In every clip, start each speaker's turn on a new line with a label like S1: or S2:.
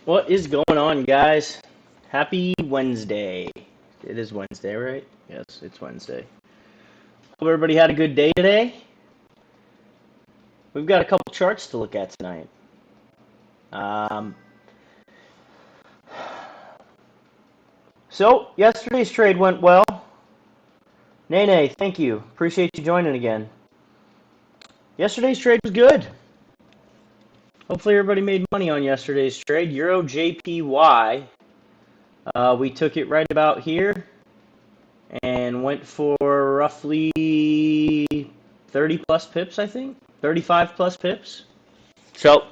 S1: What is going on, guys? Happy Wednesday. It is Wednesday, right? Yes, it's Wednesday. Hope everybody had a good day today. We've got a couple charts to look at tonight. Um, so, yesterday's trade went well. Nene, thank you. Appreciate you joining again. Yesterday's trade was good. Hopefully everybody made money on yesterday's trade. Euro JPY. We took it right about here and went for roughly 30 plus pips, I think. 35 plus pips. So,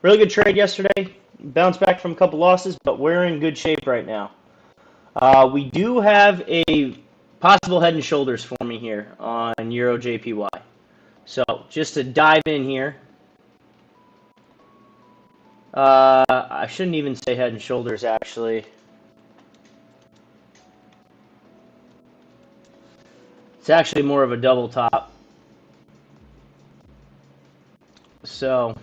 S1: really good trade yesterday. Bounced back from a couple losses, but we're in good shape right now. We do have a possible head and shoulders for me here on Euro JPY. So, just to dive in here, I shouldn't even say head and shoulders, actually. It's actually more of a double top. So,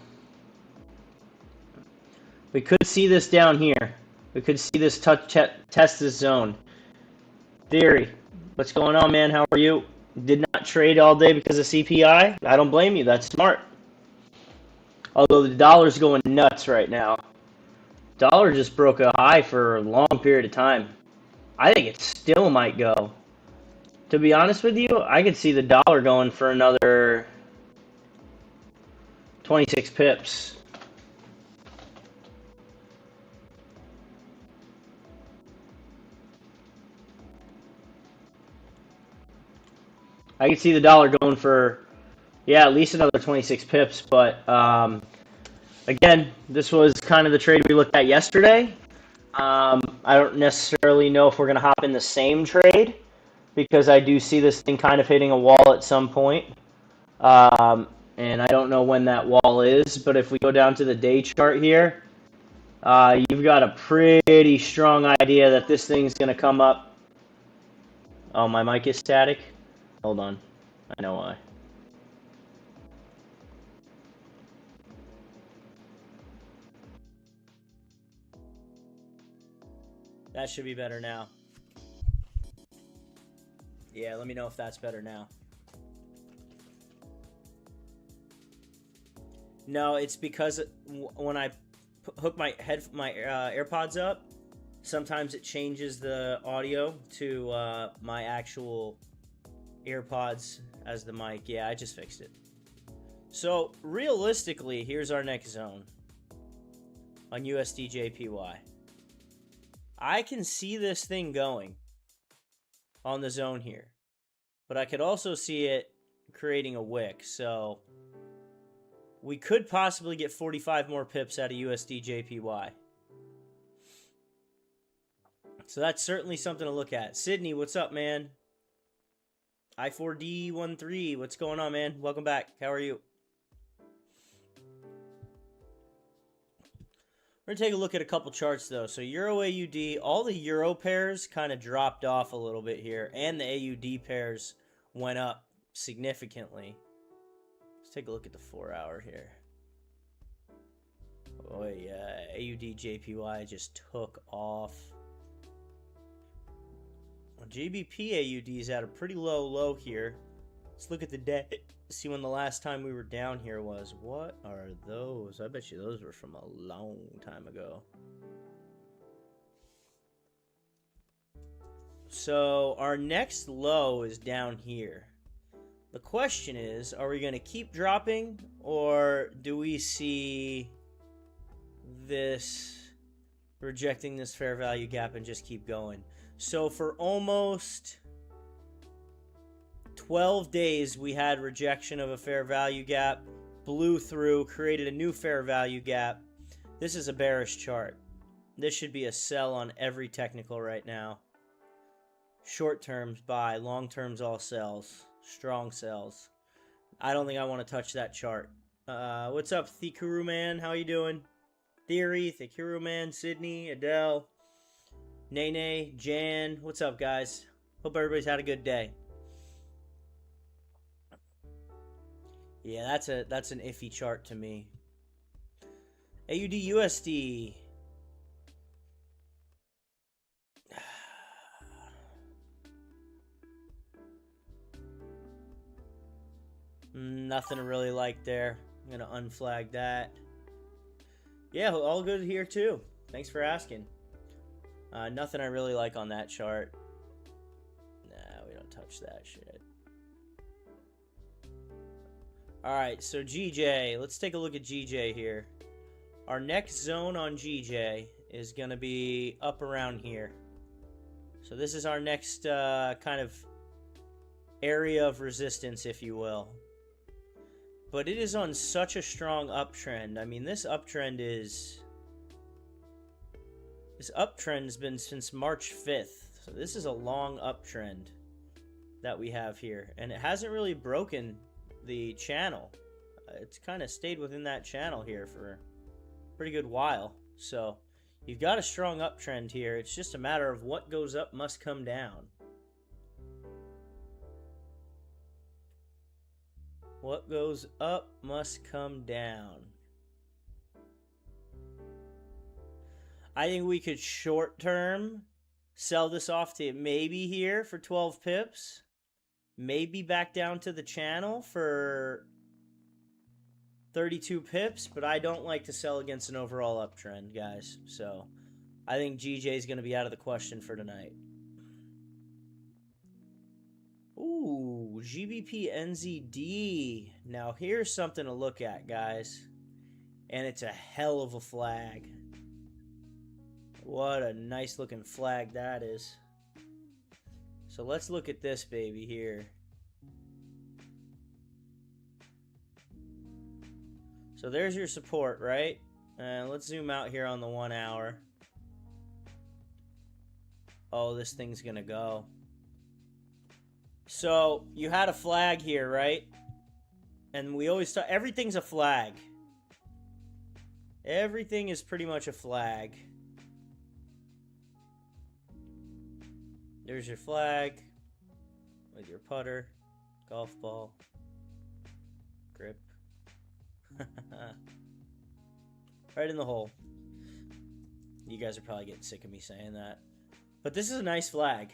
S1: we could see this down here. We could see this test this zone. Theory, what's going on, man? How are you? Did not trade all day because of CPI? I don't blame you. That's smart. Although the dollar's going nuts right now. Dollar just broke a high for a long period of time. I think it still might go. To be honest with you, I could see the dollar going for another 26 pips. I could see the dollar going for, yeah, at least another 26 pips. But again, this was kind of the trade we looked at yesterday. I don't necessarily know if we're going to hop in the same trade because I do see this thing kind of hitting a wall at some point. And I don't know when that wall is. But if we go down to the day chart here, you've got a pretty strong idea that this thing's going to come up. Oh, my mic is static. Hold on. I know why. That should be better now. Yeah, let me know if that's better now. No, it's because when I hook my AirPods up, sometimes it changes the audio to my actual AirPods as the mic. Yeah, I just fixed it. So realistically, here's our next zone on USD JPY. I can see this thing going on the zone here, but I could also see it creating a wick. So we could possibly get 45 more pips out of USD JPY. So that's certainly something to look at. Sydney, what's up, man? I4D13, what's going on, man? Welcome back. How are you? We're going to take a look at a couple charts, though. So Euro AUD, all the Euro pairs kind of dropped off a little bit here, and the AUD pairs went up significantly. Let's take a look at the 4-hour here. Oh, yeah, AUD JPY just took off. Well, GBP AUD is at a pretty low here. Let's look at the day. See when the last time we were down here was. What are those? I bet you those were from a long time ago. So our next low is down here. The question is, are we going to keep dropping, or do we see this rejecting this fair value gap and just keep going? So for almost 12 days, we had rejection of a fair value gap, blew through, created a new fair value gap. This is a bearish chart. This should be a sell on every technical right now. Short terms buy, long terms all sells, strong sells. I don't think I want to touch that chart. What's up, Thikuru Man? How you doing? Theory, Thikuru Man, Sydney, Adele, Nene, Jan. What's up, guys? Hope everybody's had a good day. Yeah, that's an iffy chart to me. AUD USD. Nothing to really like there. I'm going to unflag that. Yeah, all good here too. Thanks for asking. Nothing I really like on that chart. Nah, we don't touch that shit. Alright, so GJ. Let's take a look at GJ here. Our next zone on GJ is going to be up around here. So this is our next kind of area of resistance, if you will. But it is on such a strong uptrend. I mean, this uptrend's been since March 5th. So this is a long uptrend that we have here. And it hasn't really broken the channel. It's kind of stayed within that channel here for a pretty good while. So you've got a strong uptrend here. It's just a matter of what goes up must come down. What goes up must come down. I think we could short term sell this off to maybe here for 12 pips. Maybe back down to the channel for 32 pips. But I don't like to sell against an overall uptrend, guys. So I think GJ is going to be out of the question for tonight. Ooh, GBP NZD. Now here's something to look at, guys. And it's a hell of a flag. What a nice looking flag that is. So let's look at this baby here. So there's your support, right? And let's zoom out here on the 1 hour. Oh, this thing's gonna go. So you had a flag here, right? And we always talk, everything's a flag. Everything is pretty much a flag. There's your flag with your putter, golf ball, grip. Right in the hole. You guys are probably getting sick of me saying that. But this is a nice flag.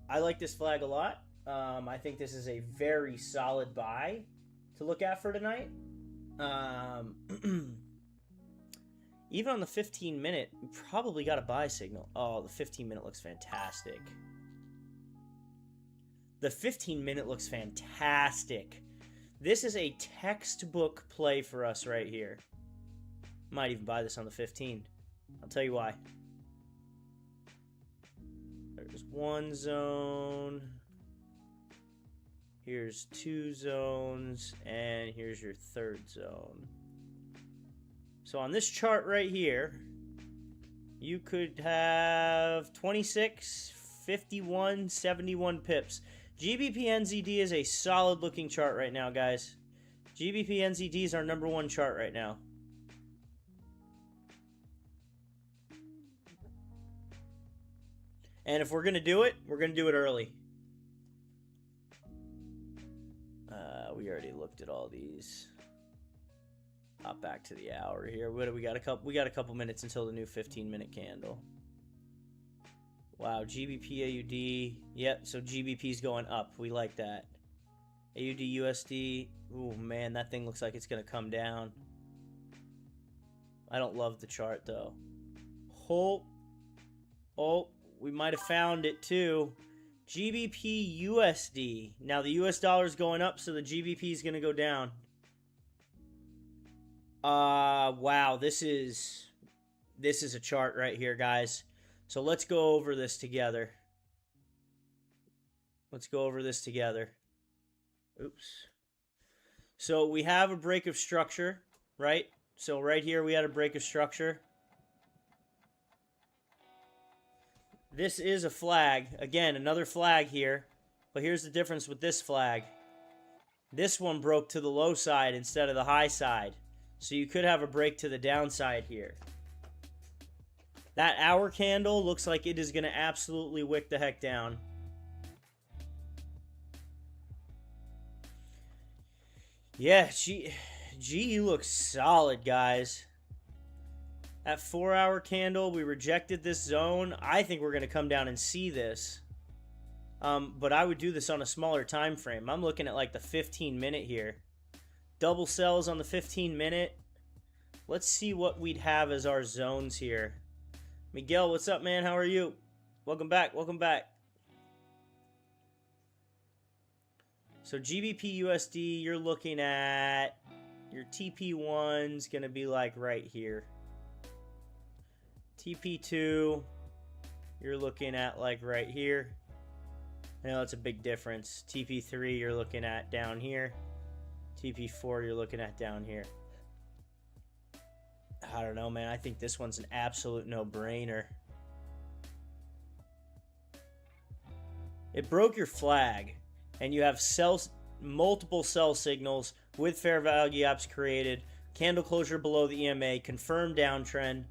S1: I like this flag a lot. I think this is a very solid buy to look at for tonight. Even on the 15-minute, we probably got a buy signal. Oh, the 15-minute looks fantastic. The 15-minute looks fantastic. This is a textbook play for us right here. Might even buy this on the 15. I'll tell you why. There's one zone. Here's two zones. And here's your third zone. So on this chart right here, you could have 26, 51, 71 pips. GBP NZD is a solid looking chart right now, guys. GBP NZD is our #1 chart right now. And if we're going to do it, we're going to do it early. We already looked at all these. Hop back to the hour here. What do we got? We got a couple minutes until the new 15-minute candle. Wow, GBP AUD. Yep, so GBP's going up. We like that. AUD USD. Ooh, man, that thing looks like it's going to come down. I don't love the chart, though. Oh, we might have found it, too. GBP USD. Now, the US dollar is going up, so the GBP is going to go down. Wow, this is a chart right here, guys. So let's go over this together. Let's go over this together. Oops. So we have a break of structure, right? So right here we had a break of structure. This is a flag. Again, another flag here. But here's the difference with this flag. This one broke to the low side instead of the high side. So you could have a break to the downside here. That hour candle looks like it is going to absolutely wick the heck down. Yeah, GE looks solid, guys. That 4-hour candle, we rejected this zone. I think we're going to come down and see this. But I would do this on a smaller time frame. I'm looking at like the 15-minute here. double sells on the 15-minute. Let's see what we'd have as our zones here. Miguel, what's up, man? How are you? Welcome back. Welcome back. So GBP USD, you're looking at your TP1's going to be like right here. TP2, you're looking at like right here. I know it's a big difference. TP3, you're looking at down here. TP4, you're looking at down here. I don't know, man. I think this one's an absolute no-brainer. It broke your flag, and you have multiple sell signals with fair value gaps created, candle closure below the EMA, confirmed downtrend.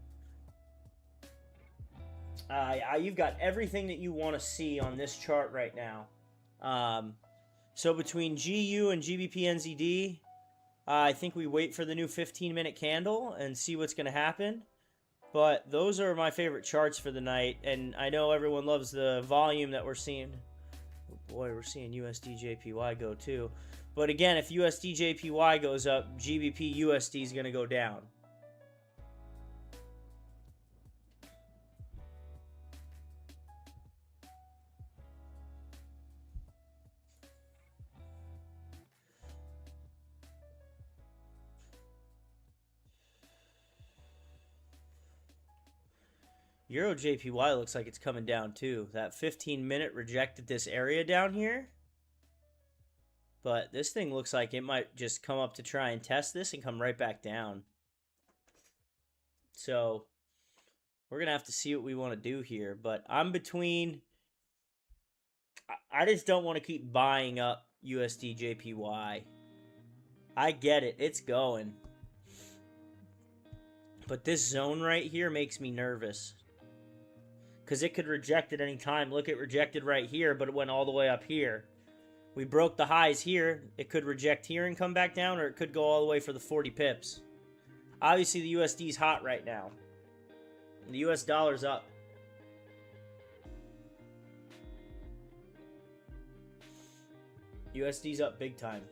S1: You've got everything that you want to see on this chart right now. So between GU and GBP NZD, I think we wait for the new 15-minute candle and see what's going to happen. But those are my favorite charts for the night. And I know everyone loves the volume that we're seeing. Oh boy, we're seeing USD JPY go too. But again, if USD JPY goes up, GBP USD is going to go down. Euro JPY looks like it's coming down too. That 15-minute rejected this area down here. But this thing looks like it might just come up to try and test this and come right back down. So we're going to have to see what we want to do here. But I'm between... I just don't want to keep buying up USD JPY. I get it. It's going. But this zone right here makes me nervous. Because it could reject at any time. Look, it rejected right here, but it went all the way up here. We broke the highs here. It could reject here and come back down, or it could go all the way for the 40 pips. Obviously, the USD is hot right now. And the US dollar's up. USD's up big time.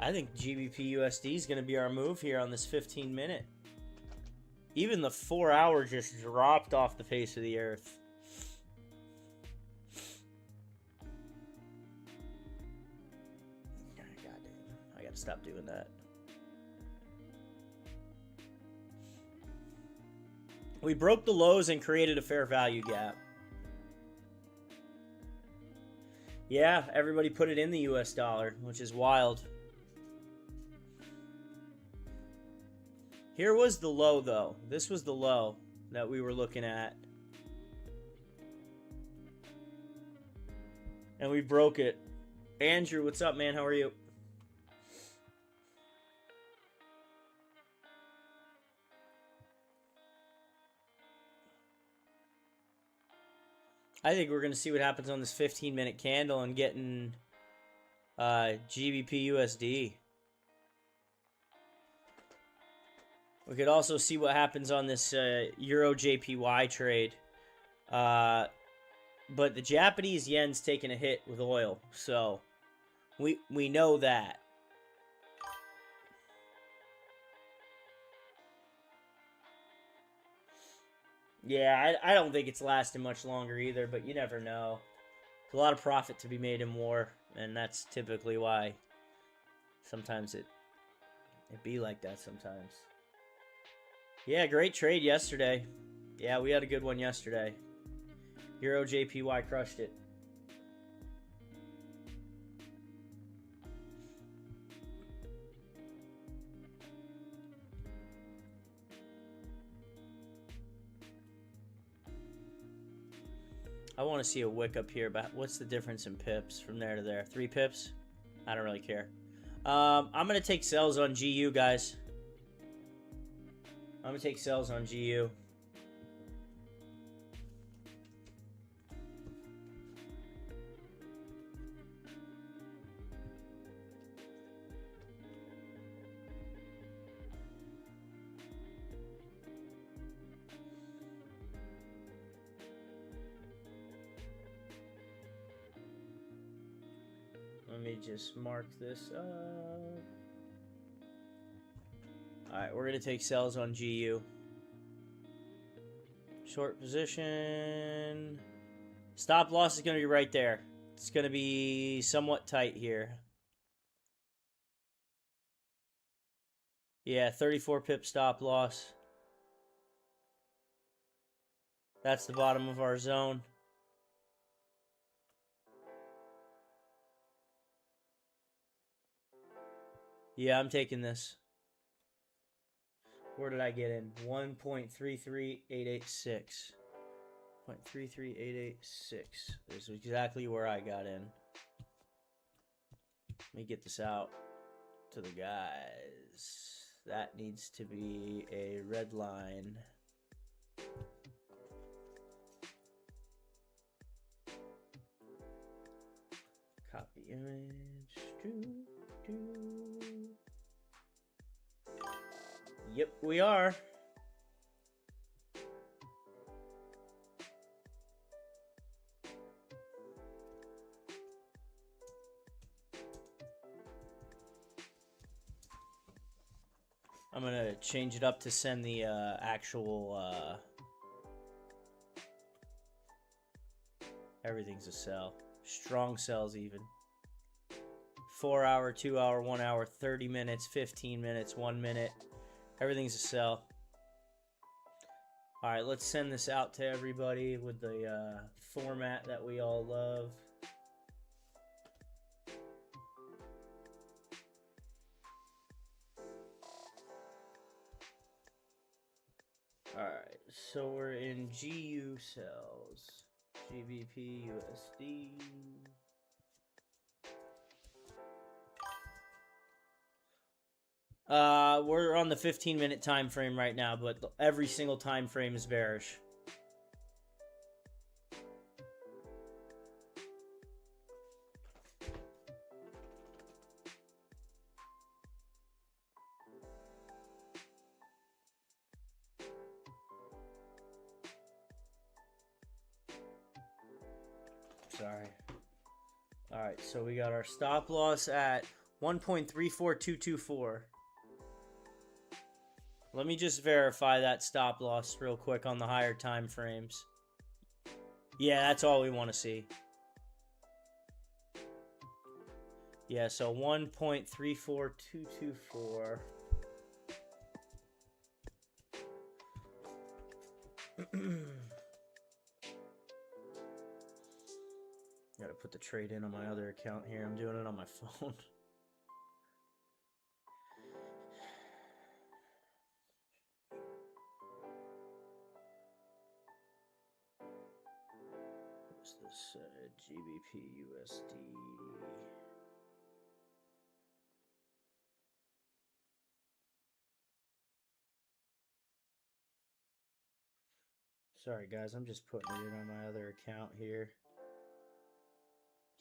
S1: I think GBP USD is going to be our move here on this 15-minute. Even the 4 hour just dropped off the face of the earth. God damn, I got to stop doing that. We broke the lows and created a fair value gap. Yeah, everybody put it in the US dollar, which is wild. Here was the low, though. This was the low that we were looking at. And we broke it. Andrew, what's up, man? How are you? I think we're going to see what happens on this 15-minute candle and getting GBP USD. We could also see what happens on this Euro JPY trade. But the Japanese yen's taking a hit with oil. So we know that. Yeah, I don't think it's lasting much longer either, but you never know. There's a lot of profit to be made in war, and that's typically why sometimes it be like that sometimes. Yeah, great trade yesterday. Yeah, we had a good one yesterday. Euro JPY crushed it. I want to see a wick up here, but what's the difference in pips from there to there? 3 pips? I don't really care. I'm going to take sells on GU, guys. I'm going to take sells on GU. Let me just mark this up. Alright, we're going to take sells on GU. Short position. Stop loss is going to be right there. It's going to be somewhat tight here. Yeah, 34 pip stop loss. That's the bottom of our zone. Yeah, I'm taking this. Where did I get in? 1.33886. 0.33886 is exactly where I got in. Let me get this out to the guys. That needs to be a red line. Copy image. Yep, we are. I'm going to change it up to send the actual... everything's a sell. Strong sells even. 4 hour, 2 hour, 1 hour, 30 minutes, 15 minutes, 1 minute. Everything's a sell. Alright, let's send this out to everybody with the format that we all love. Alright, so we're in GU cells. GBP USD. We're on the 15-minute time frame right now, but every single time frame is bearish. Sorry. All right, so we got our stop loss at 1.34224. Let me just verify that stop loss real quick on the higher time frames. Yeah, that's all we want to see. Yeah, so 1.34224. Gotta put the trade in on my other account here. I'm doing it on my phone. What's this? GBP USD. Sorry guys, I'm just putting it in on my other account here.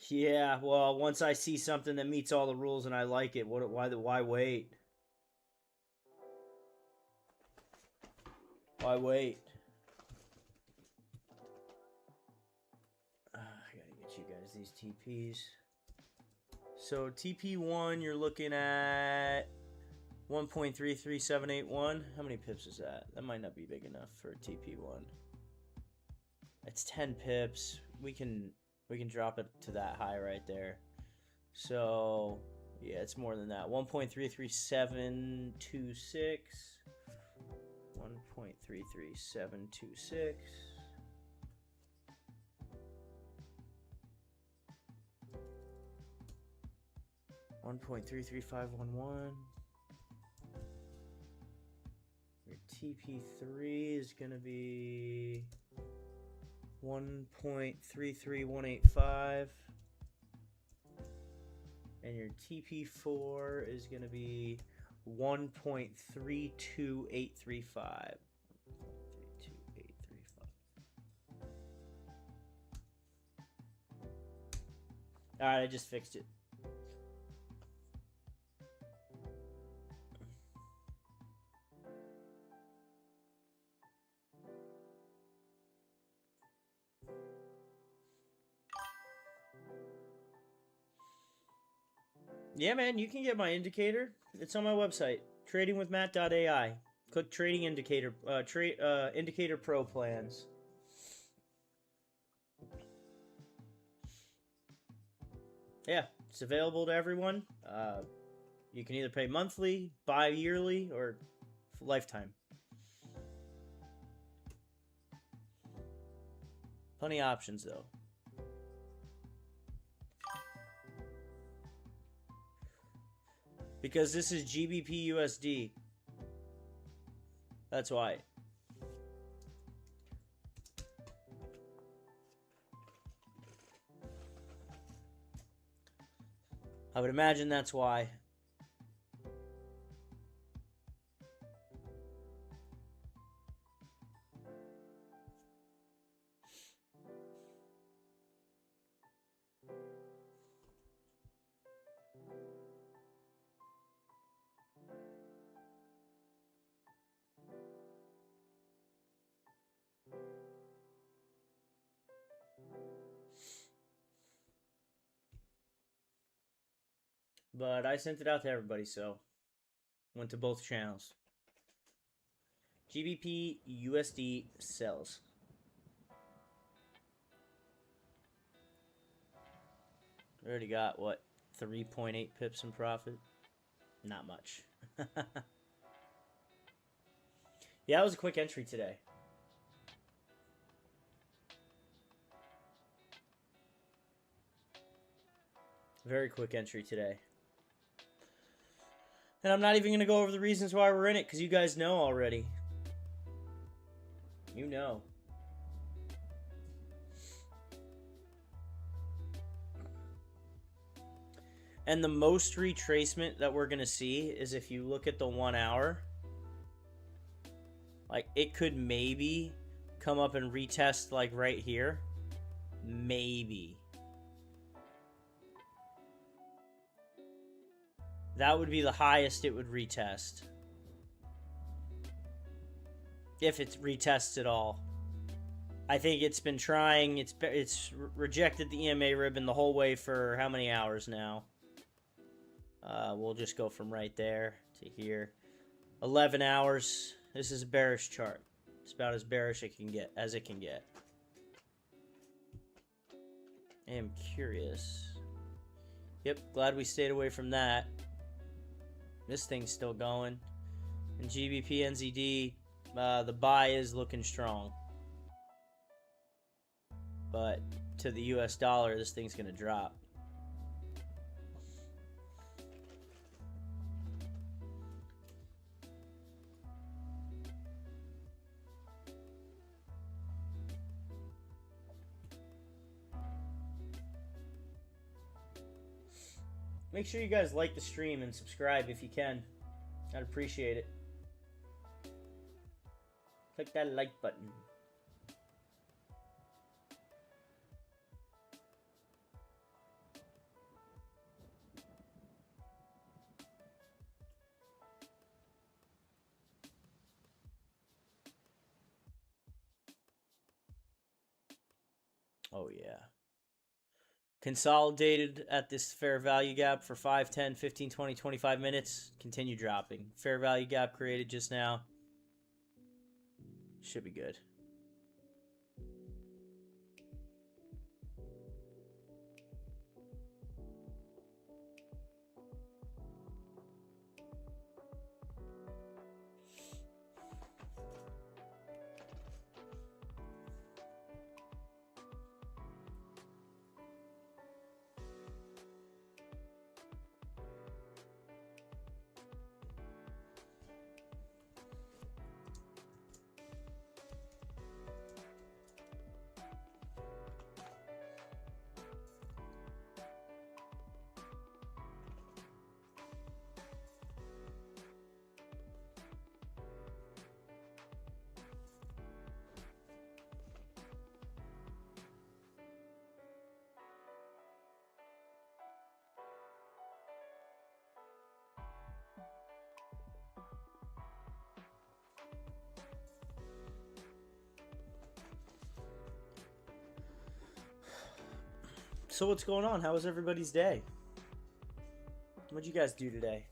S1: Yeah, well, once I see something that meets all the rules and I like it, why wait? Why wait? I gotta get you guys these TPs. So TP1, you're looking at 1.33781. How many pips is that? That might not be big enough for TP1. It's 10 pips. We can drop it to that high right there. So yeah, it's more than that. 1.33726. 1.33726. 1.33511. Your TP3 is going to be 1.33185. And your TP4 is going to be 1.32835. Alright, I just fixed it. Yeah, man, you can get my indicator. It's on my website, tradingwithmatt.ai. Click trading indicator, indicator pro plans. Yeah, it's available to everyone. You can either pay monthly, bi-yearly, or lifetime. Plenty of options, though. Because this is GBP USD. That's why. I would imagine that's why. But I sent it out to everybody, so went to both channels. GBP USD sells. We already got, what, 3.8 pips in profit? Not much. Yeah, it was a quick entry today. Very quick entry today. And I'm not even going to go over the reasons why we're in it, because you guys know already. You know. And the most retracement that we're going to see is if you look at the 1 hour. Like, it could maybe come up and retest, like, right here. Maybe. That would be the highest it would retest. If it retests at all. I think it's been trying. It's rejected the EMA ribbon the whole way for how many hours now? We'll just go from right there to here. 11 hours. This is a bearish chart. It's about as bearish as it can get. I am curious. Yep, glad we stayed away from that. This thing's still going. And GBP NZD, the buy is looking strong. But to the US dollar, this thing's going to drop. Make sure you guys like the stream and subscribe if you can. I'd appreciate it. Click that like button. Oh, yeah. Consolidated at this fair value gap for 5, 10, 15, 20, 25 minutes. Continue dropping. Fair value gap created just now. Should be good. So what's going on? How was everybody's day? What'd you guys do today?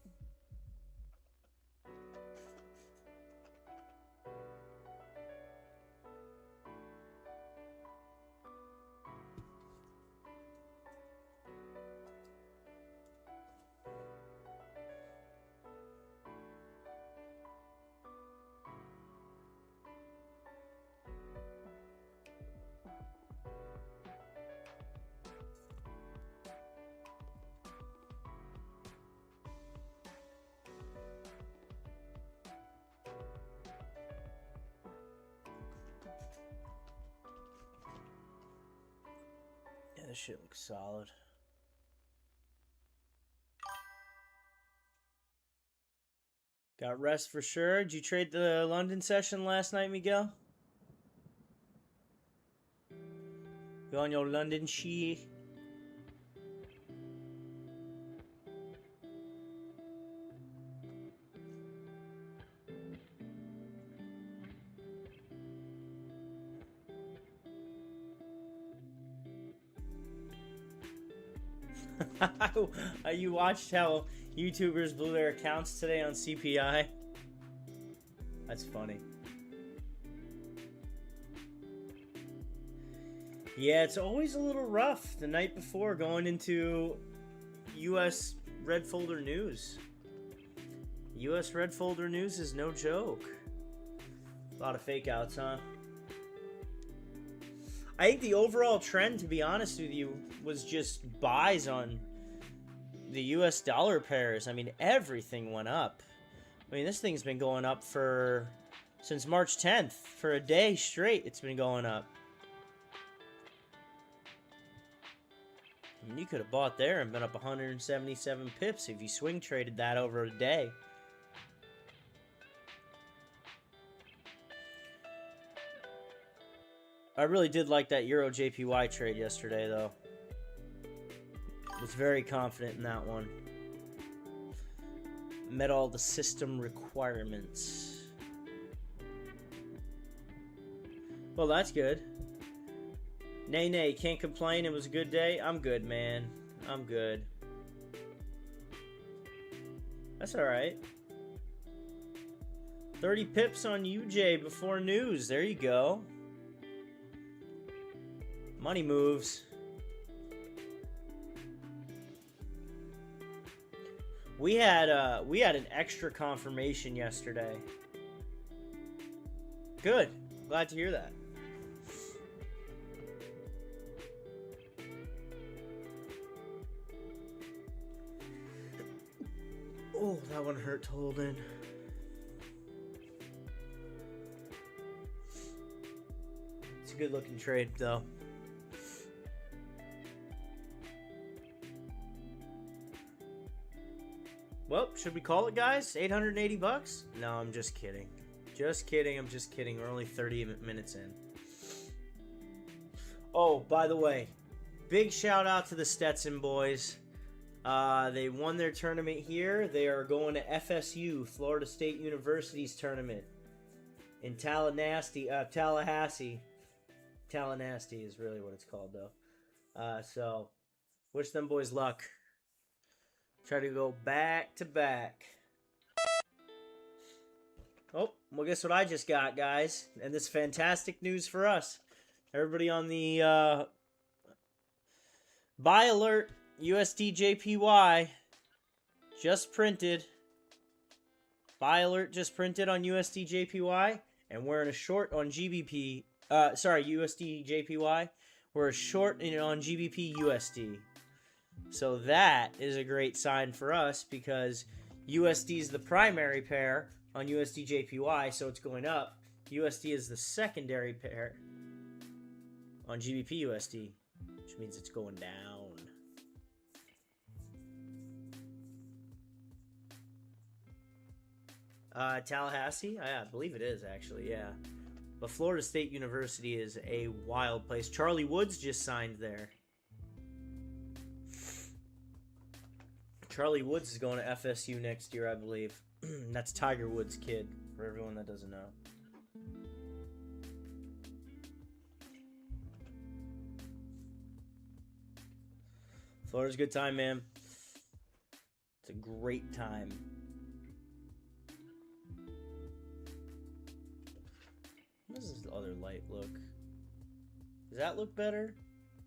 S1: Yeah, this shit looks solid. Got rest for sure. Did you trade the London session last night, Miguel? You on your London shit? You watched how YouTubers blew their accounts today on CPI? That's funny. Yeah, it's always a little rough the night before going into U.S. Red Folder News. U.S. Red Folder News is no joke. A lot of fake outs, huh? I think the overall trend, to be honest with you, was just buys on the U.S. dollar pairs. I mean, everything went up. I mean, this thing's been going up since March 10th. For a day straight, it's been going up. I mean, you could have bought there and been up 177 pips if you swing traded that over a day. I really did like that Euro JPY trade yesterday, though. Was very confident in that one. Met all the system requirements. Well, that's good. Nay, can't complain. It was a good day. I'm good, man. I'm good. That's alright. 30 pips on UJ before news. There you go. Money moves. We had an extra confirmation yesterday. Good. Glad to hear that. Oh, that one hurt to hold in. It's a good looking trade though. Well, should we call it, guys? 880 bucks? No, I'm just kidding. Just kidding, I'm just kidding. We're only 30 minutes in. Oh, by the way, big shout out to the Stetson boys. They won their tournament here. They are going to FSU, Florida State University's tournament in Tallahassee. Tallahassee is really what it's called, though. So, wish them boys luck. Try to go back to back. Oh, well, guess what I just got, guys? And this fantastic news for us. Everybody on the buy alert, USD/JPY just printed. Buy alert just printed on USD/JPY, and we're in a short on GBP. USD/JPY. We're a short on GBP USD. So that is a great sign for us because USD is the primary pair on USD/JPY, so it's going up. USD is the secondary pair on GBP USD, which means it's going down. Tallahassee? I believe it is, actually, yeah. But Florida State University is a wild place. Charlie Woods just signed there. Charlie Woods is going to FSU next year, I believe. That's Tiger Woods' kid, for everyone that doesn't know. Florida's a good time, man. It's a great time. How does this other light look? Does that look better?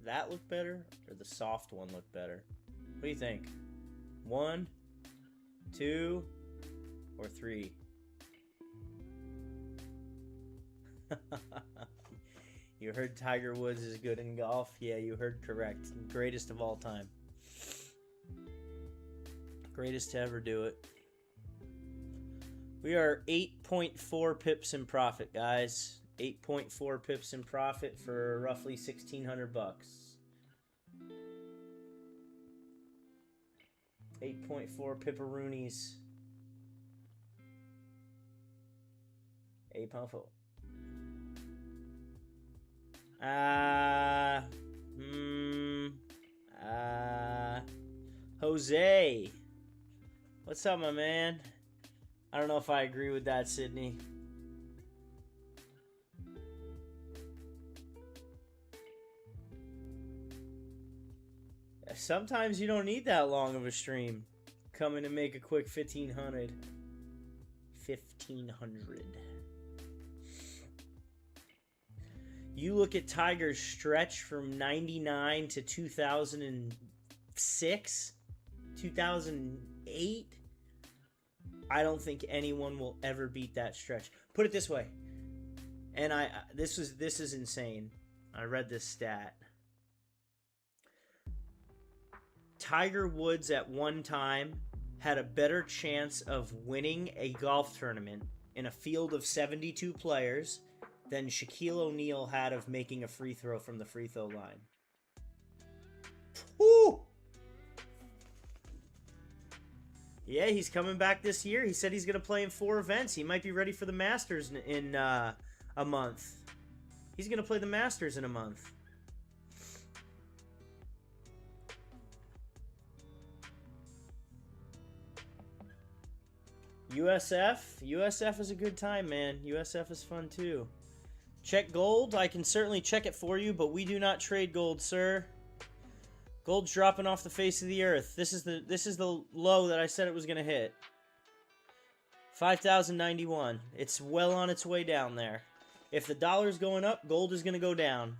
S1: That look better? Or the soft one look better? What do you think? 1, 2, or 3? You heard Tiger Woods is good in golf? Yeah, you heard correct. Greatest of all time. Greatest to ever do it. We are 8.4 pips in profit, guys. 8.4 pips in profit for roughly 1,600 bucks. 8.4 pipperoonies. 8.4. Jose. What's up, my man? I don't know if I agree with that, Sydney. Sometimes you don't need that long of a stream. Come in and make a quick 1,500. 1,500. You look at Tiger's stretch from 99 to 2006, 2008. I don't think anyone will ever beat that stretch. Put it this way. And this is insane. I read this stat. Tiger Woods at one time had a better chance of winning a golf tournament in a field of 72 players than Shaquille O'Neal had of making a free throw from the free throw line. Woo! Yeah, he's coming back this year. He said he's going to play in 4 events. He might be ready for the Masters in a month. He's going to play the Masters in a month. USF is a good time, man. USF is fun too. Check gold. I can certainly check it for you, but we do not trade gold, sir. Gold's dropping off the face of the earth. This is the low that I said it was going to hit. 5,091. It's well on its way down there. If the dollar's going up, gold is going to go down.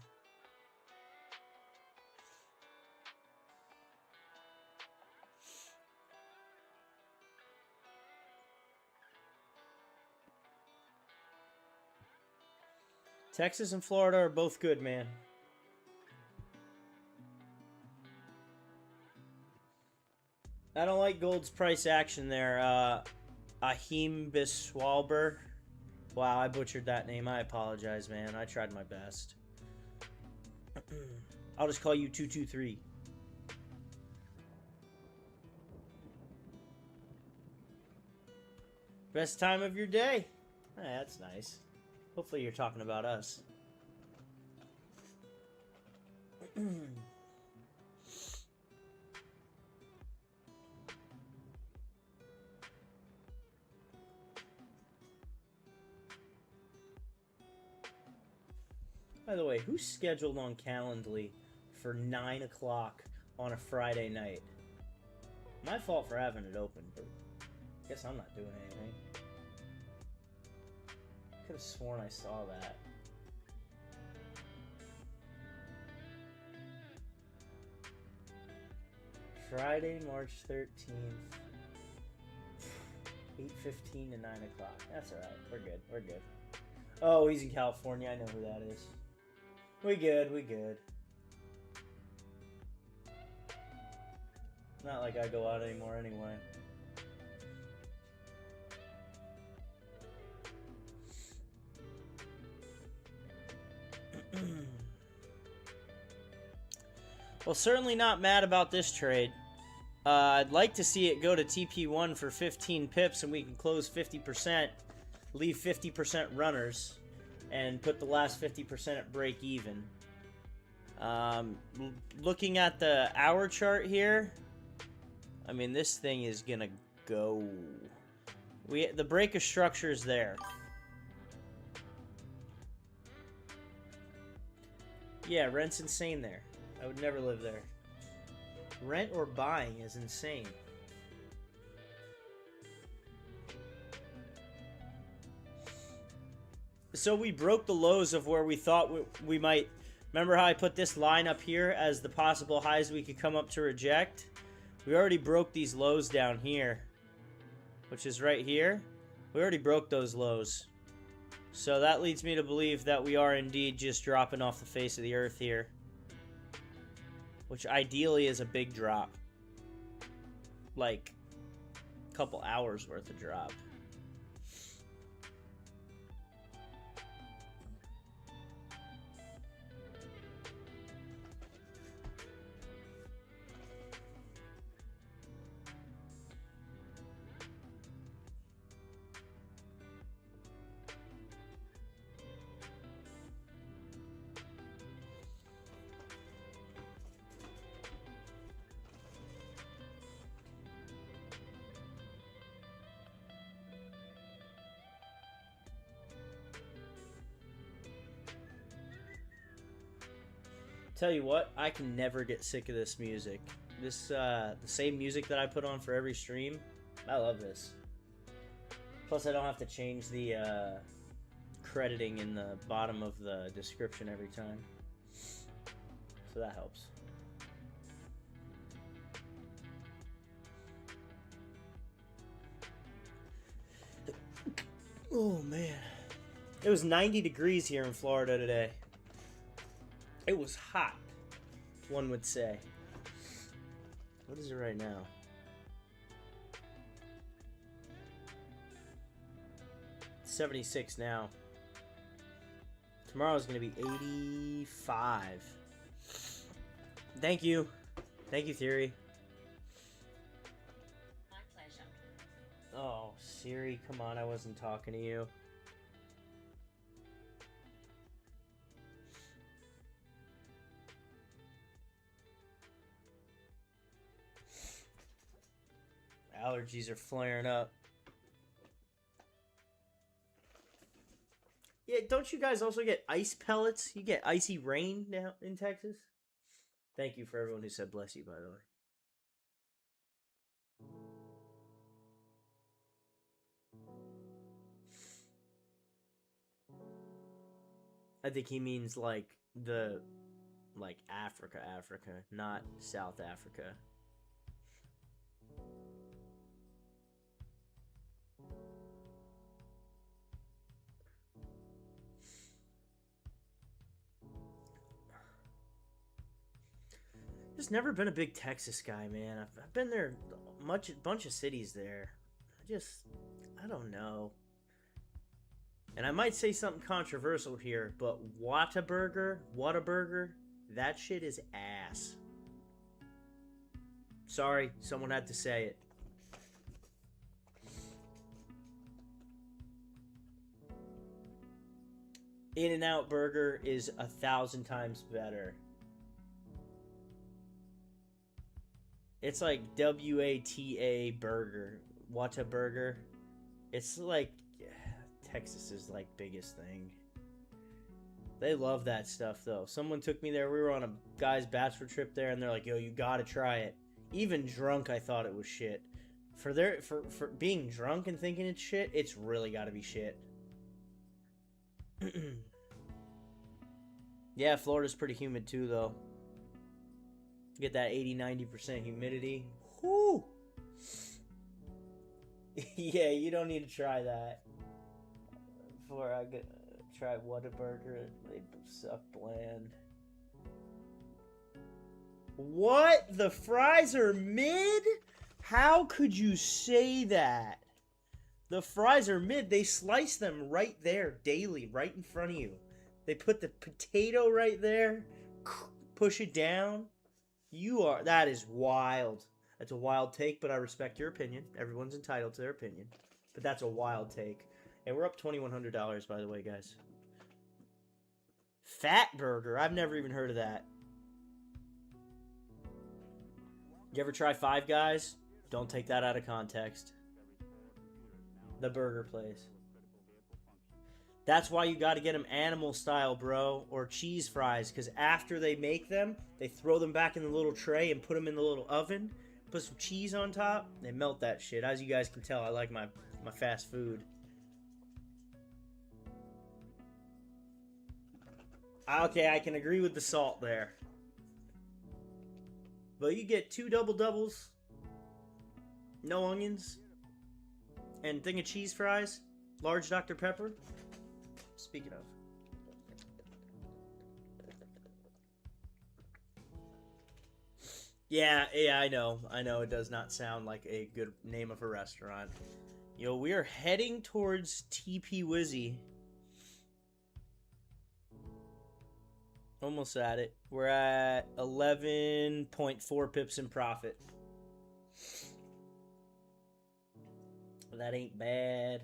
S1: Texas and Florida are both good, man. I don't like gold's price action there. Ahim Biswalber. Wow, I butchered that name. I apologize, man. I tried my best. I'll just call you 223. Best time of your day? Hey, that's nice. Hopefully you're talking about us. By the way, who's scheduled on Calendly for 9 o'clock on a Friday night? My fault for having it open, but I guess I'm not doing anything. Could have sworn I saw that. Friday, March 13th. 8:15 to 9 o'clock. That's alright. We're good. We're good. Oh, he's in California. I know who that is. We good. We good. Not like I go out anymore anyway. Well, certainly not mad about this trade. I'd like to see it go to TP1 for 15 pips and we can close 50%, leave 50% runners, and put the last 50% at break even. Looking at the hour chart here, I mean, this thing is gonna go. The break of structure is there. Yeah, rent's insane there. I would never live there. Rent or buying is insane. So we broke the lows of where we thought we might. Remember how I put this line up here as the possible highs we could come up to reject? We already broke these lows down here, which is right here. We already broke those lows. So that leads me to believe that we are indeed just dropping off the face of the earth here, which ideally is a big drop. Like a couple hours worth of drop. Tell you what, I can never get sick of this music. This, the same music that I put on for every stream. I love this. Plus, I don't have to change the crediting in the bottom of the description every time. So that helps. Oh, man. It was 90 degrees here in Florida today. It was hot, one would say. What is it right now? 76 now. Tomorrow's going to be 85. Thank you. Thank you, Theory.
S2: My pleasure.
S1: Oh, Siri, come on. I wasn't talking to you. Allergies are flaring up. Yeah, don't you guys also get ice pellets? You get icy rain now in Texas? Thank you for everyone who said bless you, by the way. I think he means like Africa, not South Africa. Just never been a big Texas guy, man. I've been there bunch of cities there. I don't know. And I might say something controversial here, but Whataburger, that shit is ass. Sorry, someone had to say it. In-N-Out Burger is 1,000 times better. It's like W-A-T-A burger. Whataburger. It's like Texas's like biggest thing. They love that stuff though. Someone took me there. We were on a guy's bachelor trip there, and they're like, "Yo, you gotta try it." Even drunk, I thought it was shit. For being drunk and thinking it's shit, it's really gotta be shit. Yeah, Florida's pretty humid too, though. Get that 80-90% humidity. Whoo! Yeah, you don't need to try that. Before I try Whataburger, they suck bland. What? The fries are mid? How could you say that? The fries are mid. They slice them right there daily, right in front of you. They put the potato right there, push it down. That is wild. That's a wild take, but I respect your opinion. Everyone's entitled to their opinion. But that's a wild take. And we're up $2,100, by the way, guys. Fat Burger. I've never even heard of that. You ever try Five Guys? Don't take that out of context. The burger place. That's why you got to get them animal style, bro, or cheese fries, because after they make them, they throw them back in the little tray and put them in the little oven, put some cheese on top, they melt that shit. As you guys can tell, I like my fast food. Okay, I can agree with the salt there. But you get 2 double doubles, no onions, and thing of cheese fries, large Dr. Pepper. Speaking of. Yeah, I know. I know it does not sound like a good name of a restaurant. Yo, we are heading towards TP Wizzy. Almost at it. We're at 11.4 pips in profit. That ain't bad.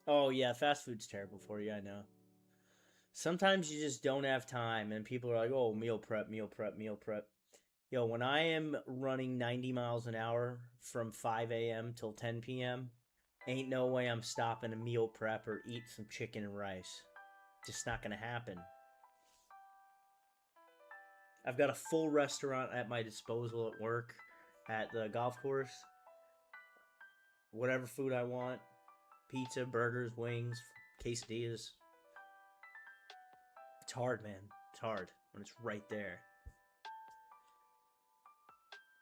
S1: Oh, yeah, fast food's terrible for you, I know. Sometimes you just don't have time, and people are like, oh, meal prep, meal prep, meal prep. Yo, when I am running 90 miles an hour from 5 a.m. till 10 p.m., ain't no way I'm stopping to meal prep or eat some chicken and rice. Just not gonna happen. I've got a full restaurant at my disposal at work, at the golf course. Whatever food I want. Pizza, burgers, wings, quesadillas. It's hard, man. It's hard when it's right there.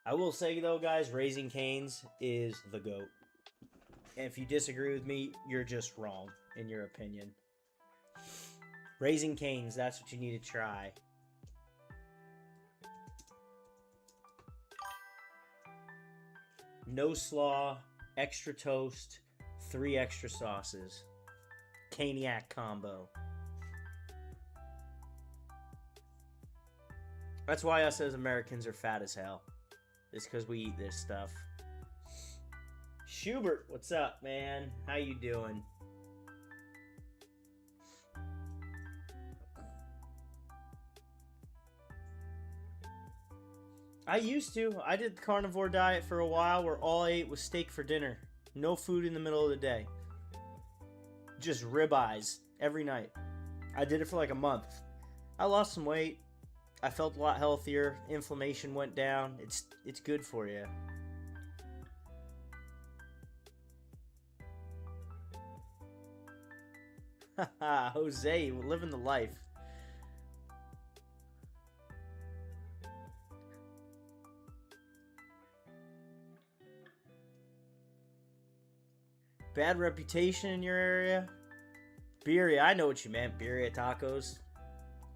S1: I will say, though, guys, Raising Cane's is the GOAT. And if you disagree with me, you're just wrong, in your opinion. Raising Cane's, that's what you need to try. No slaw, extra toast, 3 extra sauces. Caniac combo. That's why us as Americans are fat as hell. It's because we eat this stuff. Schubert, what's up, man? How you doing? I used to. I did the carnivore diet for a while where all I ate was steak for dinner. No food in the middle of the day. Just ribeyes every night. I did it for like a month. I lost some weight. I felt a lot healthier. Inflammation went down. It's good for you. Haha, Jose, living the life. Bad reputation in your area? Birria, I know what you meant. Birria tacos.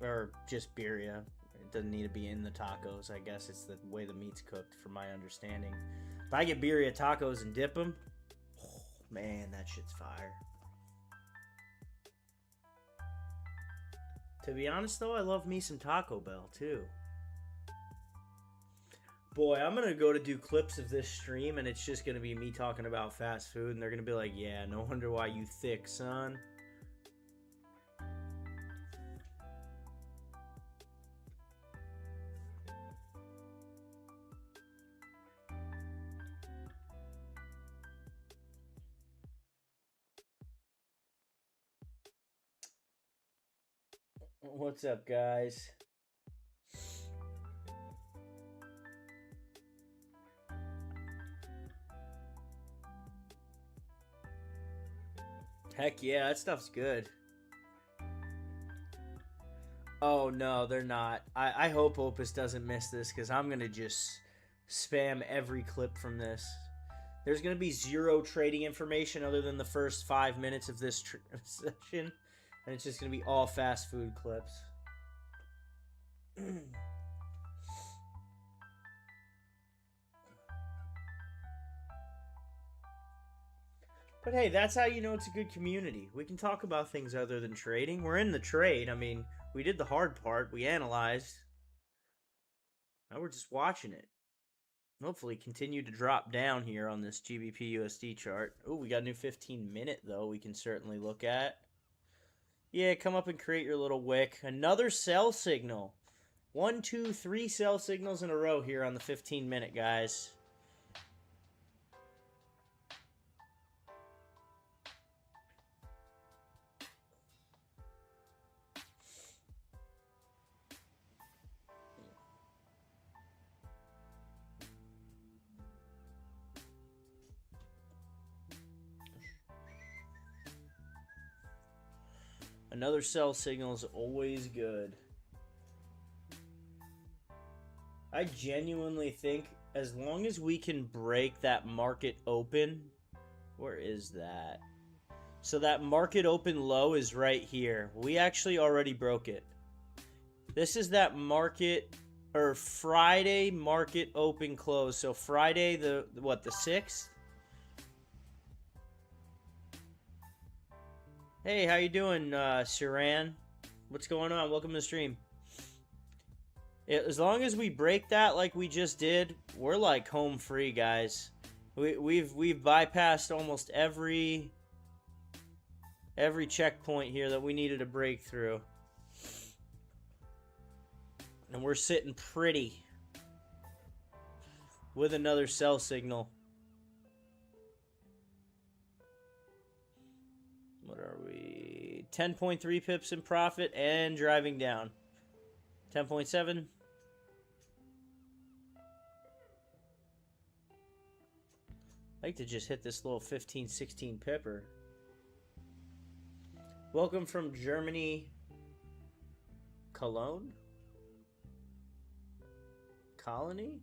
S1: Or just birria. It doesn't need to be in the tacos. I guess it's the way the meat's cooked, from my understanding. If I get birria tacos and dip them, oh, man, that shit's fire. To be honest, though, I love me some Taco Bell, too. Boy, I'm going to go to do clips of this stream, and it's just going to be me talking about fast food, and they're going to be like, yeah, no wonder why you thick, son. What's up, guys? Heck yeah, that stuff's good. Oh, no, they're not. I hope Opus doesn't miss this, because I'm going to just spam every clip from this. There's going to be zero trading information other than the first 5 minutes of this session. And it's just going to be all fast food clips. But hey, that's how you know it's a good community. We can talk about things other than trading. We're in the trade. I mean, we did the hard part. We analyzed. Now we're just watching it. Hopefully continue to drop down here on this GBP USD chart. Oh, we got a new 15-minute, though, we can certainly look at. Yeah, come up and create your little wick. Another sell signal. 1, 2, 3 sell signals in a row here on the 15-minute, guys. Another sell signal is always good. I genuinely think as long as we can break that market open, where is that? So that market open low is right here. We actually already broke it. This is that market, or Friday market open close. So Friday the 6th? Hey, how you doing, Saran? What's going on? Welcome to the stream. As long as we break that like we just did, we're like home free, guys. We've bypassed almost every checkpoint here that we needed to break through. And we're sitting pretty with another sell signal. What are we? 10.3 pips in profit and driving down. 10.7. I like to just hit this little 15, 16 pipper. Welcome from Germany. Cologne? Colony?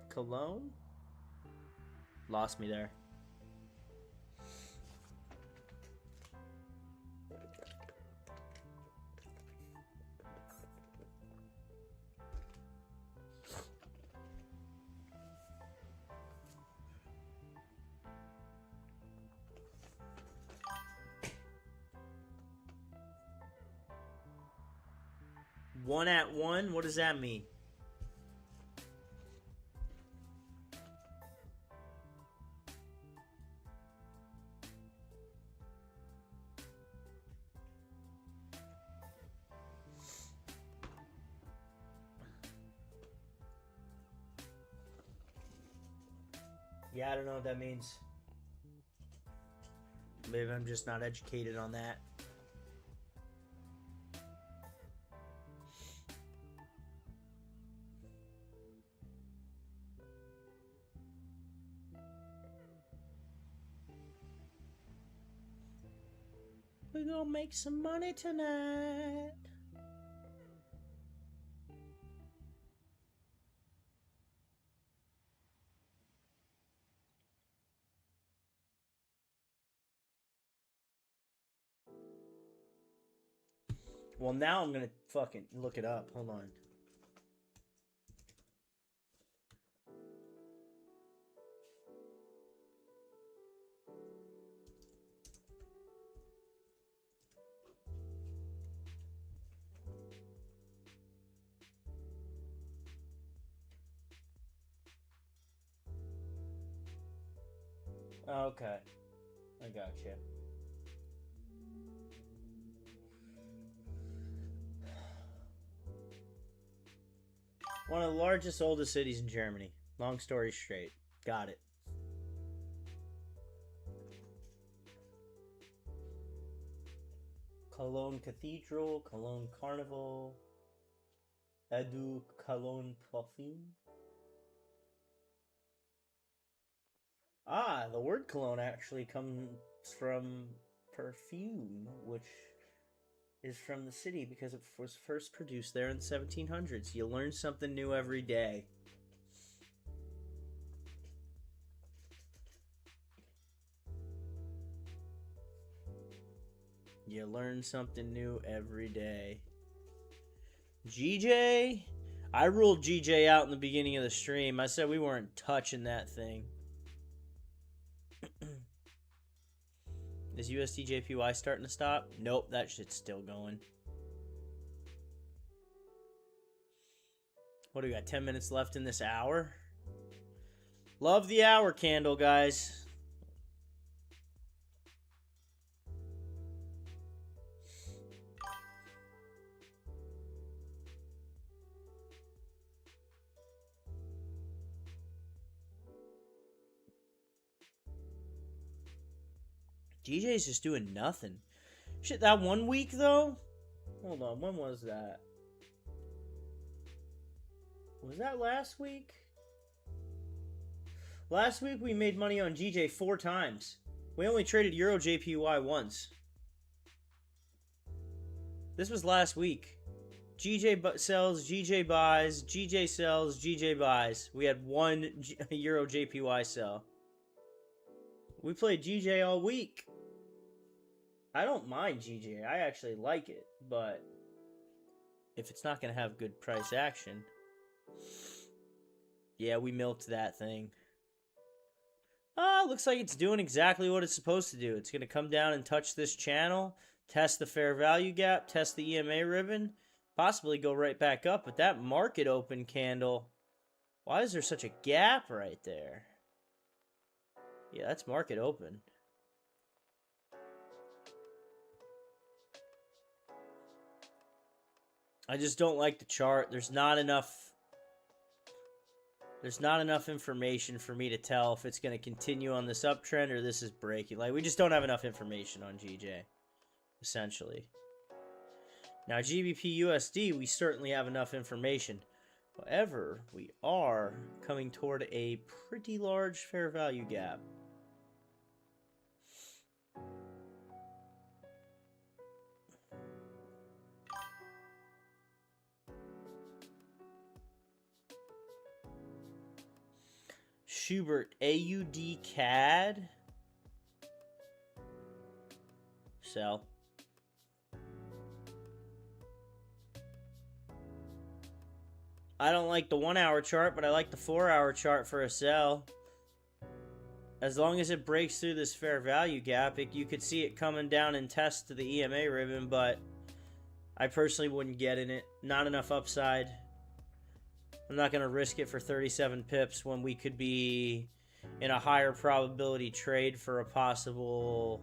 S1: Cologne? Lost me there. One at one? What does that mean? Yeah, I don't know what that means. Maybe I'm just not educated on that. We're gonna make some money tonight. Well, now I'm gonna fucking look it up. Hold on. Okay. I got you. One of the largest, oldest cities in Germany. Long story straight. Got it. Cologne Cathedral, Cologne Carnival, Edu Cologne Parfum. Ah, the word cologne actually comes from perfume, which is from the city because it was first produced there in the 1700s. You learn something new every day. You learn something new every day. GJ? I ruled GJ out in the beginning of the stream. I said we weren't touching that thing. Is USD JPY starting to stop? Nope, that shit's still going. What do we got? 10 minutes left in this hour? Love the hour candle, guys. DJ's just doing nothing. Shit, that 1 week though? Hold on, when was that? Was that last week? Last week we made money on GJ 4 times. We only traded Euro JPY once. This was last week. GJ sells, GJ buys, GJ sells, GJ buys. We had one Euro JPY sell. We played GJ all week. I don't mind GJ. I actually like it, but if it's not going to have good price action, yeah, we milked that thing. Looks like it's doing exactly what it's supposed to do. It's going to come down and touch this channel, test the fair value gap, test the EMA ribbon, possibly go right back up. But that market open candle, why is there such a gap right there? Yeah, that's market open. I just don't like the chart. There's not enough information for me to tell if it's going to continue on this uptrend or this is breaking. Like, we just don't have enough information on GJ, essentially. Now, GBP USD, we certainly have enough information. However, we are coming toward a pretty large fair value gap. Schubert, AUD CAD. Sell. I don't like the 1 hour chart, but I like the 4 hour chart for a sell. As long as it breaks through this fair value gap, you could see it coming down and test to the EMA ribbon, but I personally wouldn't get in it. Not enough upside. I'm not going to risk it for 37 pips when we could be in a higher probability trade for a possible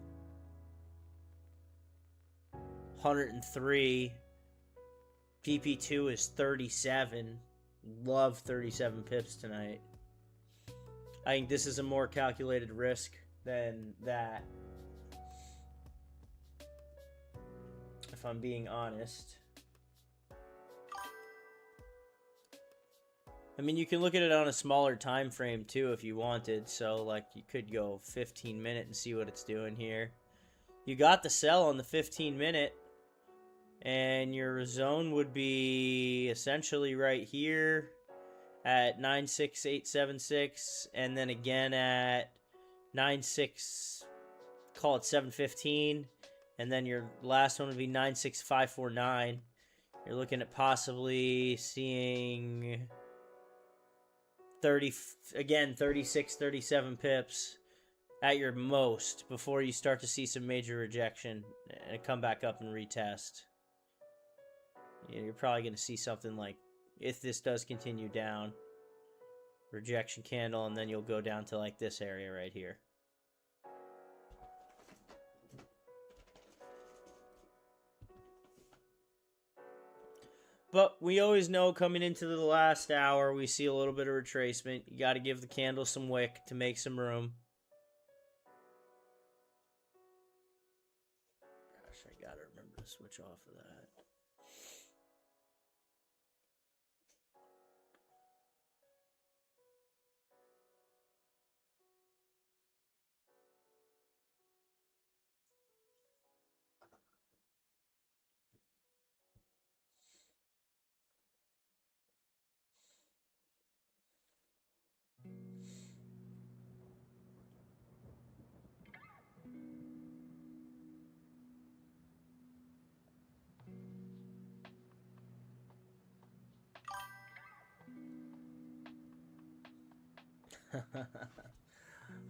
S1: 103. PP2 is 37. Love 37 pips tonight. I think this is a more calculated risk than that, if I'm being honest. I mean, you can look at it on a smaller time frame too if you wanted. So, like, you could go 15 minute and see what it's doing here. You got the sell on the 15 minute, and your zone would be essentially right here at 96876, and then again at 96, call it 715, and then your last one would be 96549. You're looking at possibly seeing 36, 37 pips at your most before you start to see some major rejection and come back up and retest. You're probably going to see something like, if this does continue down, rejection candle, and then you'll go down to like this area right here. But we always know coming into the last hour, we see a little bit of retracement. You got to give the candle some wick to make some room. Gosh, I got to remember to switch off of that.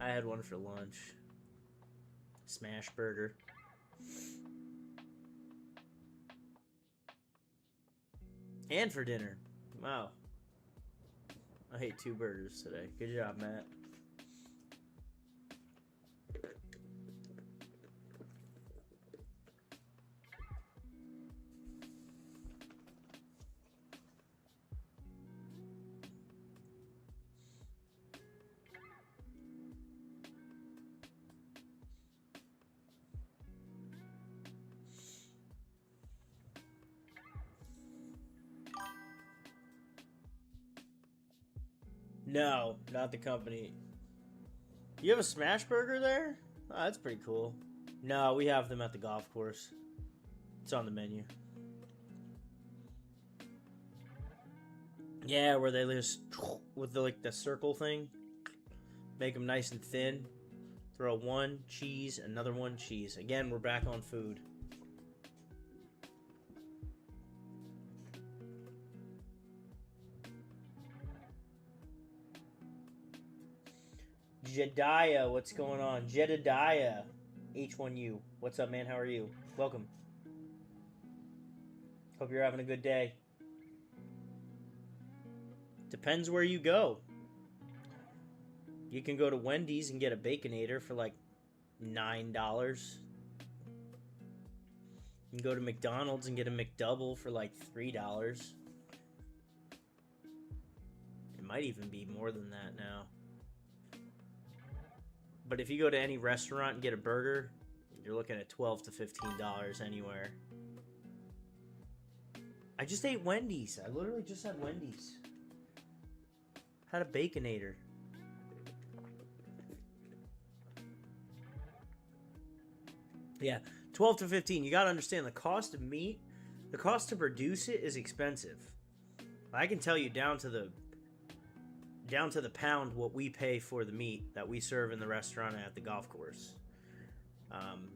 S1: I had one for lunch. Smash burger. And for dinner. Wow. I ate 2 burgers today. Good job, Matt. No, not the company. You have a smash burger there? Oh, that's pretty cool. No, we have them at the golf course. It's on the menu. Yeah, where they just with the circle thing, make them nice and thin. Throw one cheese, another one cheese. Again, we're back on food. Jedediah, what's going on? Jedediah, H1U. What's up, man? How are you? Welcome. Hope you're having a good day. Depends where you go. You can go to Wendy's and get a Baconator for like $9. You can go to McDonald's and get a McDouble for like $3. It might even be more than that now. But if you go to any restaurant and get a burger, you're looking at $12 to $15 anywhere. I just ate Wendy's. I literally just had Wendy's. Had a Baconator. Yeah, 12 to 15. You got to understand the cost of meat, the cost to produce it is expensive. I can tell you down to the pound what we pay for the meat that we serve in the restaurant at the golf course.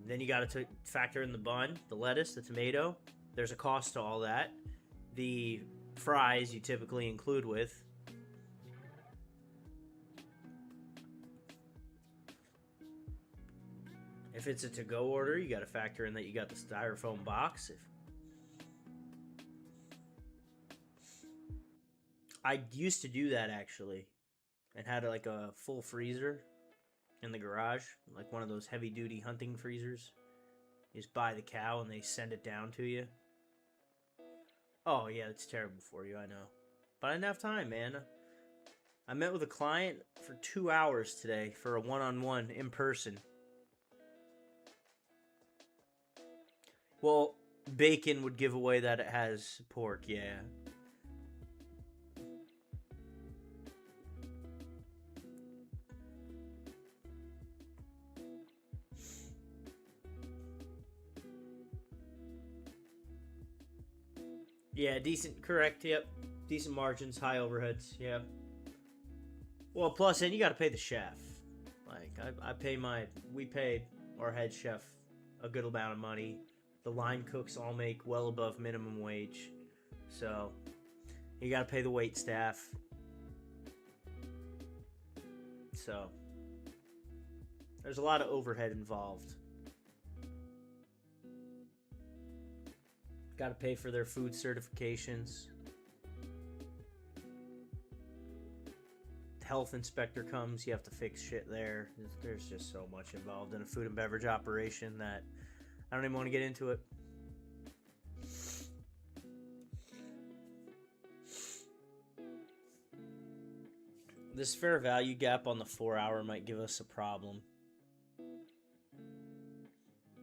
S1: Then you got to factor in the bun, the lettuce, the tomato. There's a cost to all that. The fries you typically include with. If it's a to-go order, you got to factor in that you got the styrofoam box. I used to do that actually, and had like a full freezer in the garage, like one of those heavy-duty hunting freezers. You just buy the cow and they send it down to you. Oh yeah, it's terrible for you, I know. But I didn't have time, man. I met with a client for 2 hours today for a one-on-one in person. Well, bacon would give away that it has pork, yeah. Yeah, decent, correct, yep. Decent margins, high overheads, yeah. Well, plus, and you got to pay the chef. Like, we pay our head chef a good amount of money. The line cooks all make well above minimum wage. So, you got to pay the wait staff. So, there's a lot of overhead involved. Got to pay for their food certifications. Health inspector comes, you have to fix shit there. There's just so much involved in a food and beverage operation that I don't even want to get into it. This fair value gap on the 4 hour might give us a problem.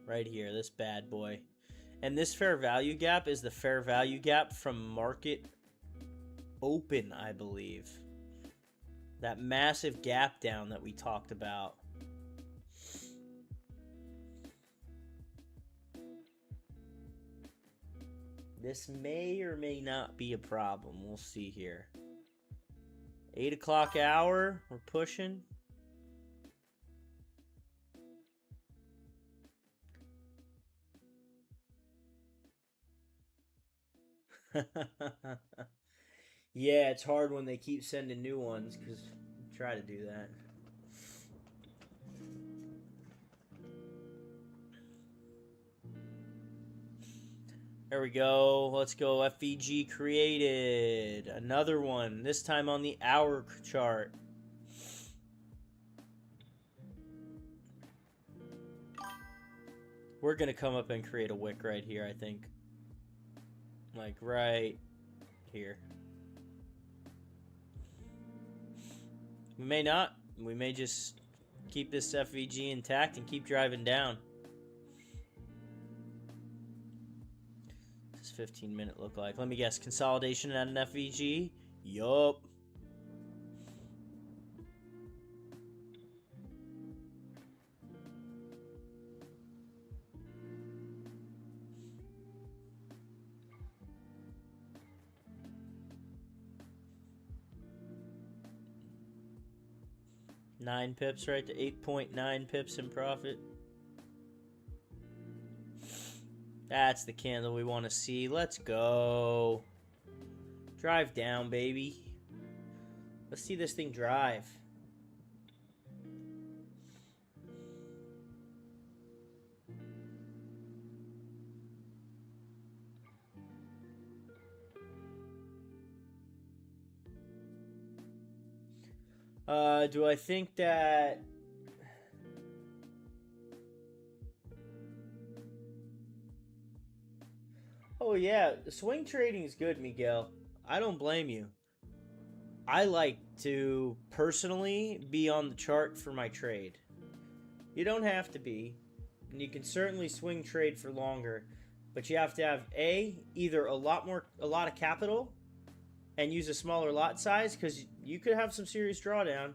S1: Right here, this bad boy. And this fair value gap is the fair value gap from market open, I believe. That massive gap down that we talked about. This may or may not be a problem. We'll see here. 8 o'clock hour. We're pushing. Yeah, it's hard when they keep sending new ones because try to do that. There we go. Let's go. FVG created. Another one. This time on the hour chart. We're going to come up and create a wick right here, I think. Like right here. We may not. We may just keep this FVG intact and keep driving down. Does 15-minute look like? Let me guess. Consolidation at an FVG? Yup. 9 pips right to 8.9 pips in profit. That's the candle we want to see. Let's go. Drive down, baby. Let's see this thing drive. Do I think that... Oh yeah, swing trading is good, Miguel. I don't blame you. I like to personally be on the chart for my trade. You don't have to be, and you can certainly swing trade for longer, but you have to have either a lot of capital and use a smaller lot size, because you could have some serious drawdown,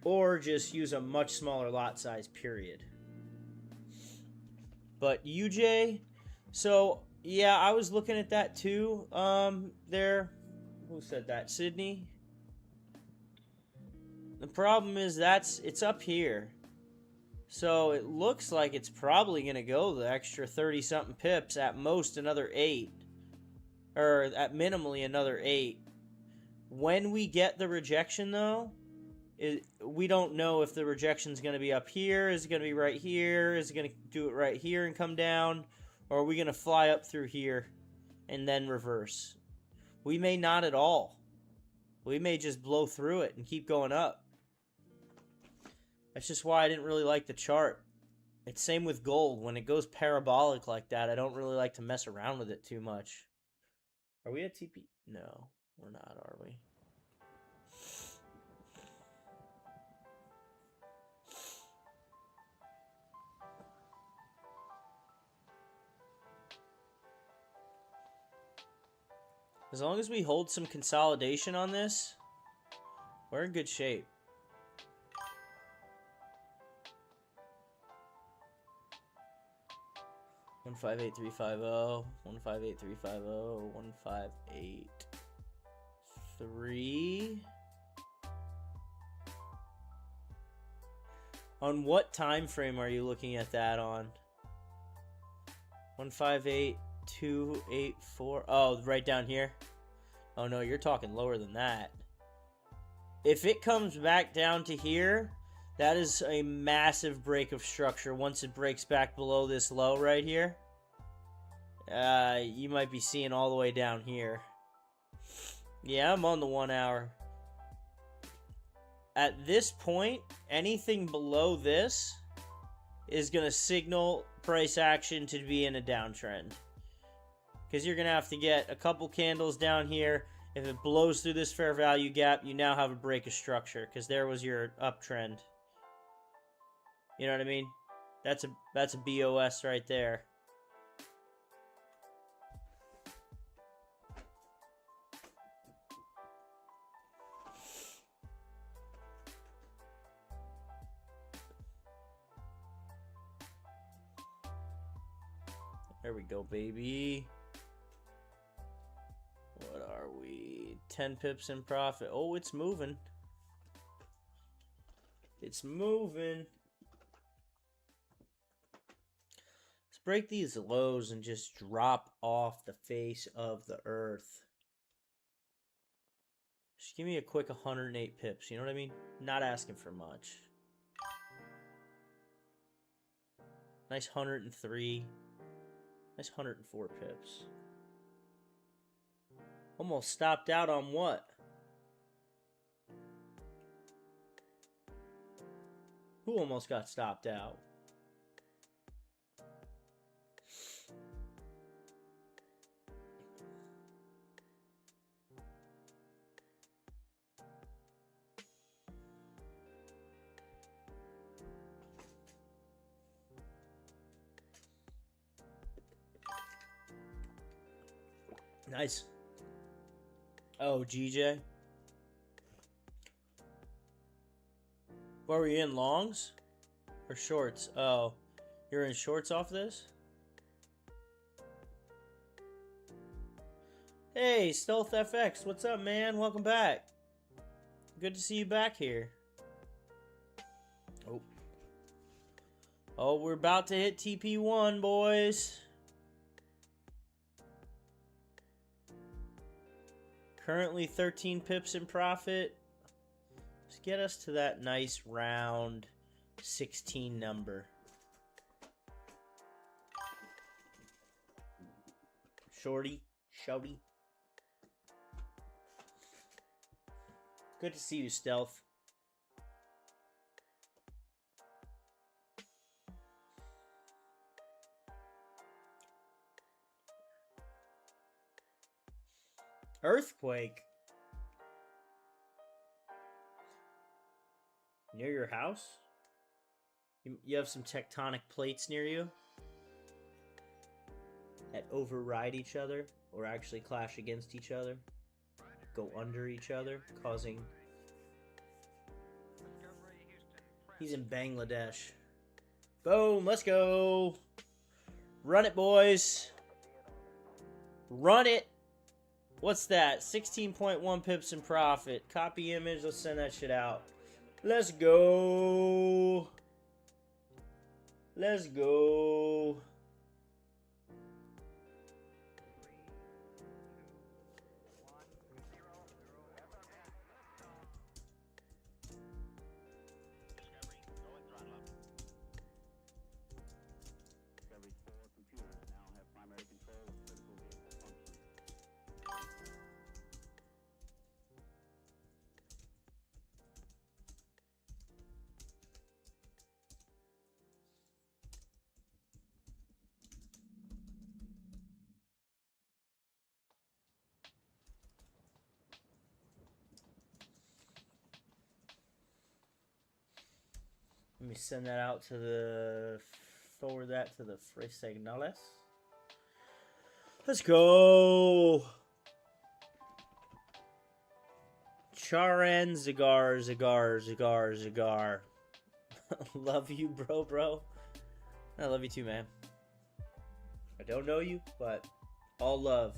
S1: or just use a much smaller lot size, period. But UJ, so yeah, I was looking at that too. There, who said that? Sydney. The problem is it's up here, so it looks like it's probably gonna go the extra 30-something pips, at most another 8, or at minimally another 8. When we get the rejection, though, we don't know if the rejection is going to be up here, is it going to be right here, is it going to do it right here and come down, or are we going to fly up through here and then reverse? We may not at all. We may just blow through it and keep going up. That's just why I didn't really like the chart. It's same with gold. When it goes parabolic like that, I don't really like to mess around with it too much. Are we at TP? No, we're not, are we? As long as we hold some consolidation on this, we're in good shape. One 158,350, 158,350, 158,3. On what time frame are you looking at that on? 158,284. Oh, right down here. Oh no, you're talking lower than that. If it comes back down to here, that is a massive break of structure. Once it breaks back below this low right here, you might be seeing all the way down here. Yeah, I'm on the 1 hour. At this point, anything below this is going to signal price action to be in a downtrend. Because you're going to have to get a couple candles down here. If it blows through this fair value gap, you now have a break of structure. Because there was your uptrend. You know what I mean? That's a BOS right there. There we go, baby. What are we? 10 pips in profit. Oh, it's moving. It's moving. Let's break these lows and just drop off the face of the earth. Just give me a quick 108 pips. You know what I mean? Not asking for much. Nice 103. Nice 104 pips. Almost stopped out on what? Who almost got stopped out? Nice. Oh, GJ. What were you in, longs or shorts? Oh, you're in shorts off this? Hey, Stealth FX, what's up, man? Welcome back. Good to see you back here. Oh, we're about to hit TP1, boys. Currently 13 pips in profit. Let's get us to that nice round 16 number. Shorty, shouty. Good to see you, Stealth. Earthquake? Near your house? You have some tectonic plates near you that override each other or actually clash against each other, go under each other, causing... He's in Bangladesh. Boom, let's go. Run it, boys. Run it. What's that? 16.1 pips in profit. Copy image. Let's send that shit out. Let's go. Let's go. Let me send that out to the... Forward that to the Fresignales. Let's go! Charan Zagar, Zagar. Love you, bro. I love you too, man. I don't know you, but all love.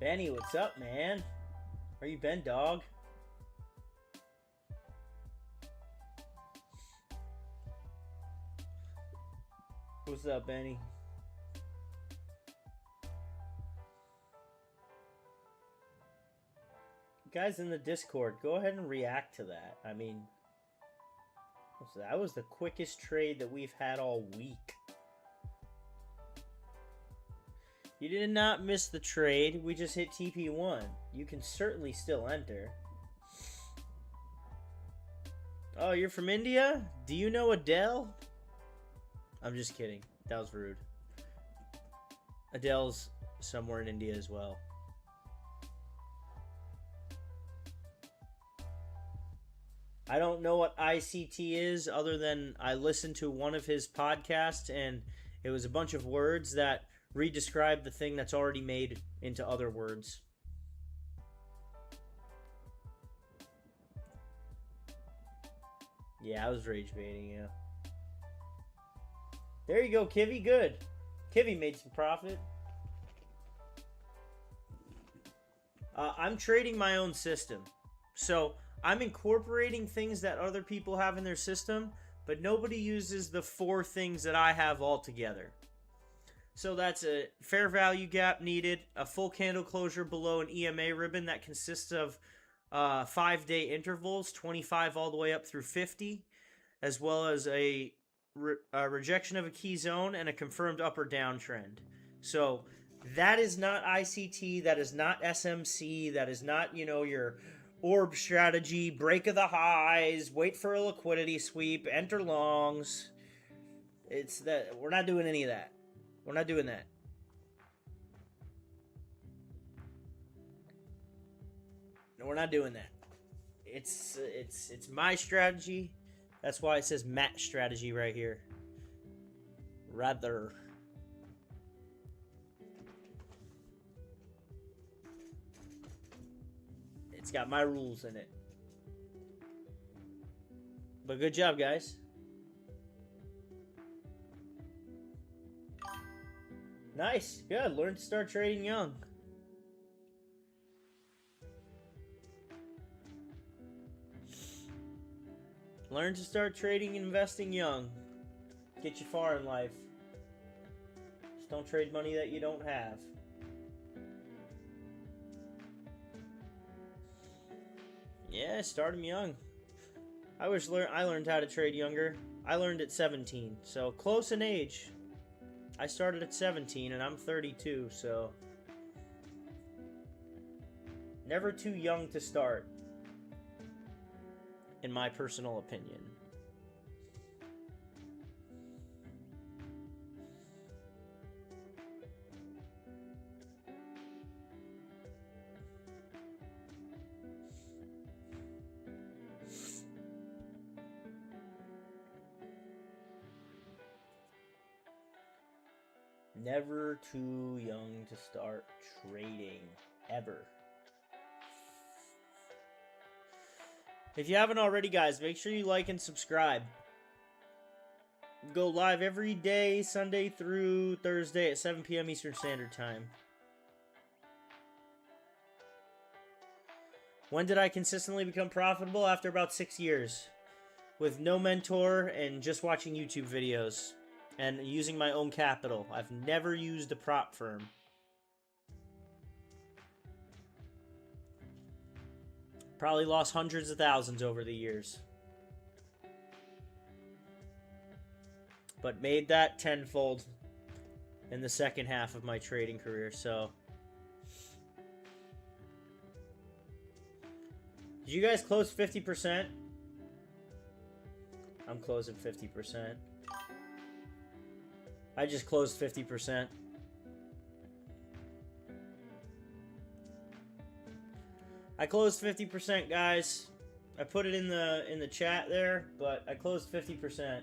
S1: Benny, what's up, man? Where you been, dog? What's up, Benny? Guys in the Discord, go ahead and react to that. I mean, that was the quickest trade that we've had all week. You did not miss the trade. We just hit TP1. You can certainly still enter. Oh, you're from India? Do you know Adele? I'm just kidding. That was rude. Adele's somewhere in India as well. I don't know what ICT is other than I listened to one of his podcasts and it was a bunch of words that re-describe the thing that's already made into other words. Yeah, I was rage baiting, yeah. There you go, Kivy. Good. Kivy made some profit. I'm trading my own system. So I'm incorporating things that other people have in their system, but nobody uses the 4 things that I have all together. So that's a fair value gap needed, a full candle closure below an EMA ribbon that consists of 5-day intervals, 25 all the way up through 50, as well as a rejection of a key zone and a confirmed up or down trend. So that is not ICT, that is not SMC, that is not, you know, your orb strategy, break of the highs, wait for a liquidity sweep, enter longs. It's that we're not doing any of that. We're not doing that. No, we're not doing that. It's my strategy. That's why it says Matt strategy right here. Rather. It's got my rules in it. But good job, guys. Nice. Good. Learn to start trading young. Learn to start trading and investing young. Get you far in life. Just don't trade money that you don't have. Yeah, start them young. I wish I learned how to trade younger. I learned at 17, so close in age. I started at 17 and I'm 32, so never too young to start, in my personal opinion. Never too young to start trading, ever. If you haven't already, guys, make sure you like and subscribe. Go live every day, Sunday through Thursday at 7 p.m. Eastern Standard Time. When did I consistently become profitable? After about 6 years. With no mentor and just watching YouTube videos. And using my own capital. I've never used a prop firm. Probably lost hundreds of thousands over the years. But made that tenfold in the second half of my trading career, so. Did you guys close 50%? I'm closing 50%. I just closed 50%. I closed 50%, guys. I put it in the chat there, but I closed 50%.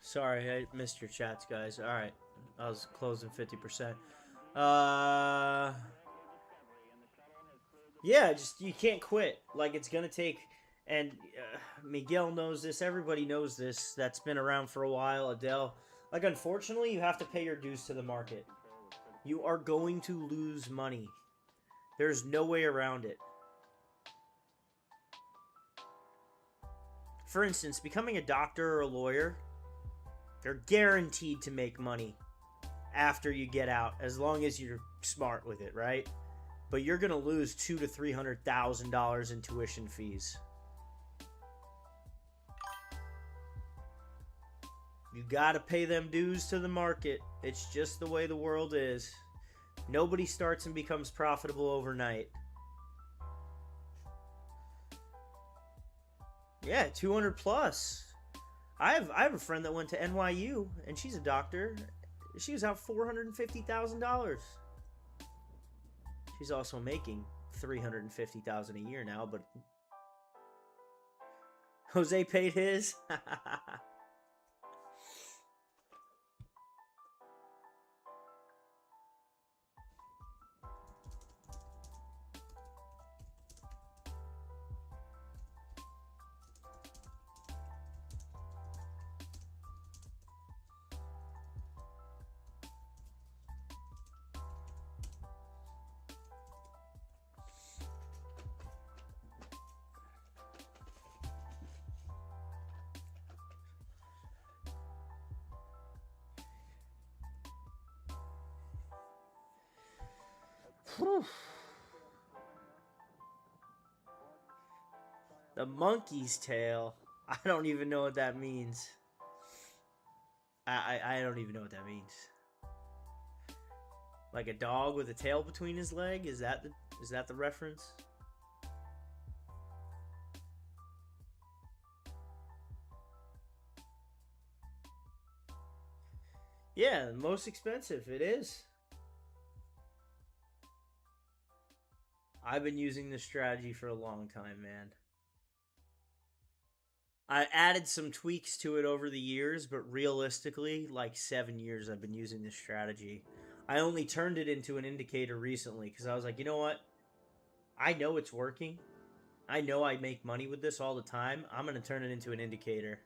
S1: Sorry, I missed your chats, guys. Alright, I was closing 50%. Yeah, just, you can't quit. Like, it's gonna take, and Miguel knows this, everybody knows this, that's been around for a while, Adele. Like, unfortunately, you have to pay your dues to the market. You are going to lose money. There's no way around it. For instance, becoming a doctor or a lawyer, they're guaranteed to make money after you get out, as long as you're smart with it, right? But you're gonna lose $200,000 to $300,000 in tuition fees. You gotta pay them dues to the market. It's just the way the world is. Nobody starts and becomes profitable overnight. Yeah, 200 plus. I have a friend that went to NYU, and she's a doctor. She was out $450,000. She's also making $350,000 a year now, but Jose paid his. The monkey's tail. I don't even know what that means. I don't even know what that means. Like a dog with a tail between his leg? Is that the reference? Yeah, most expensive. It is. I've been using this strategy for a long time, man. I added some tweaks to it over the years, but realistically, like 7 years I've been using this strategy. I only turned it into an indicator recently because I was like, you know what? I know it's working. I know I make money with this all the time. I'm going to turn it into an indicator.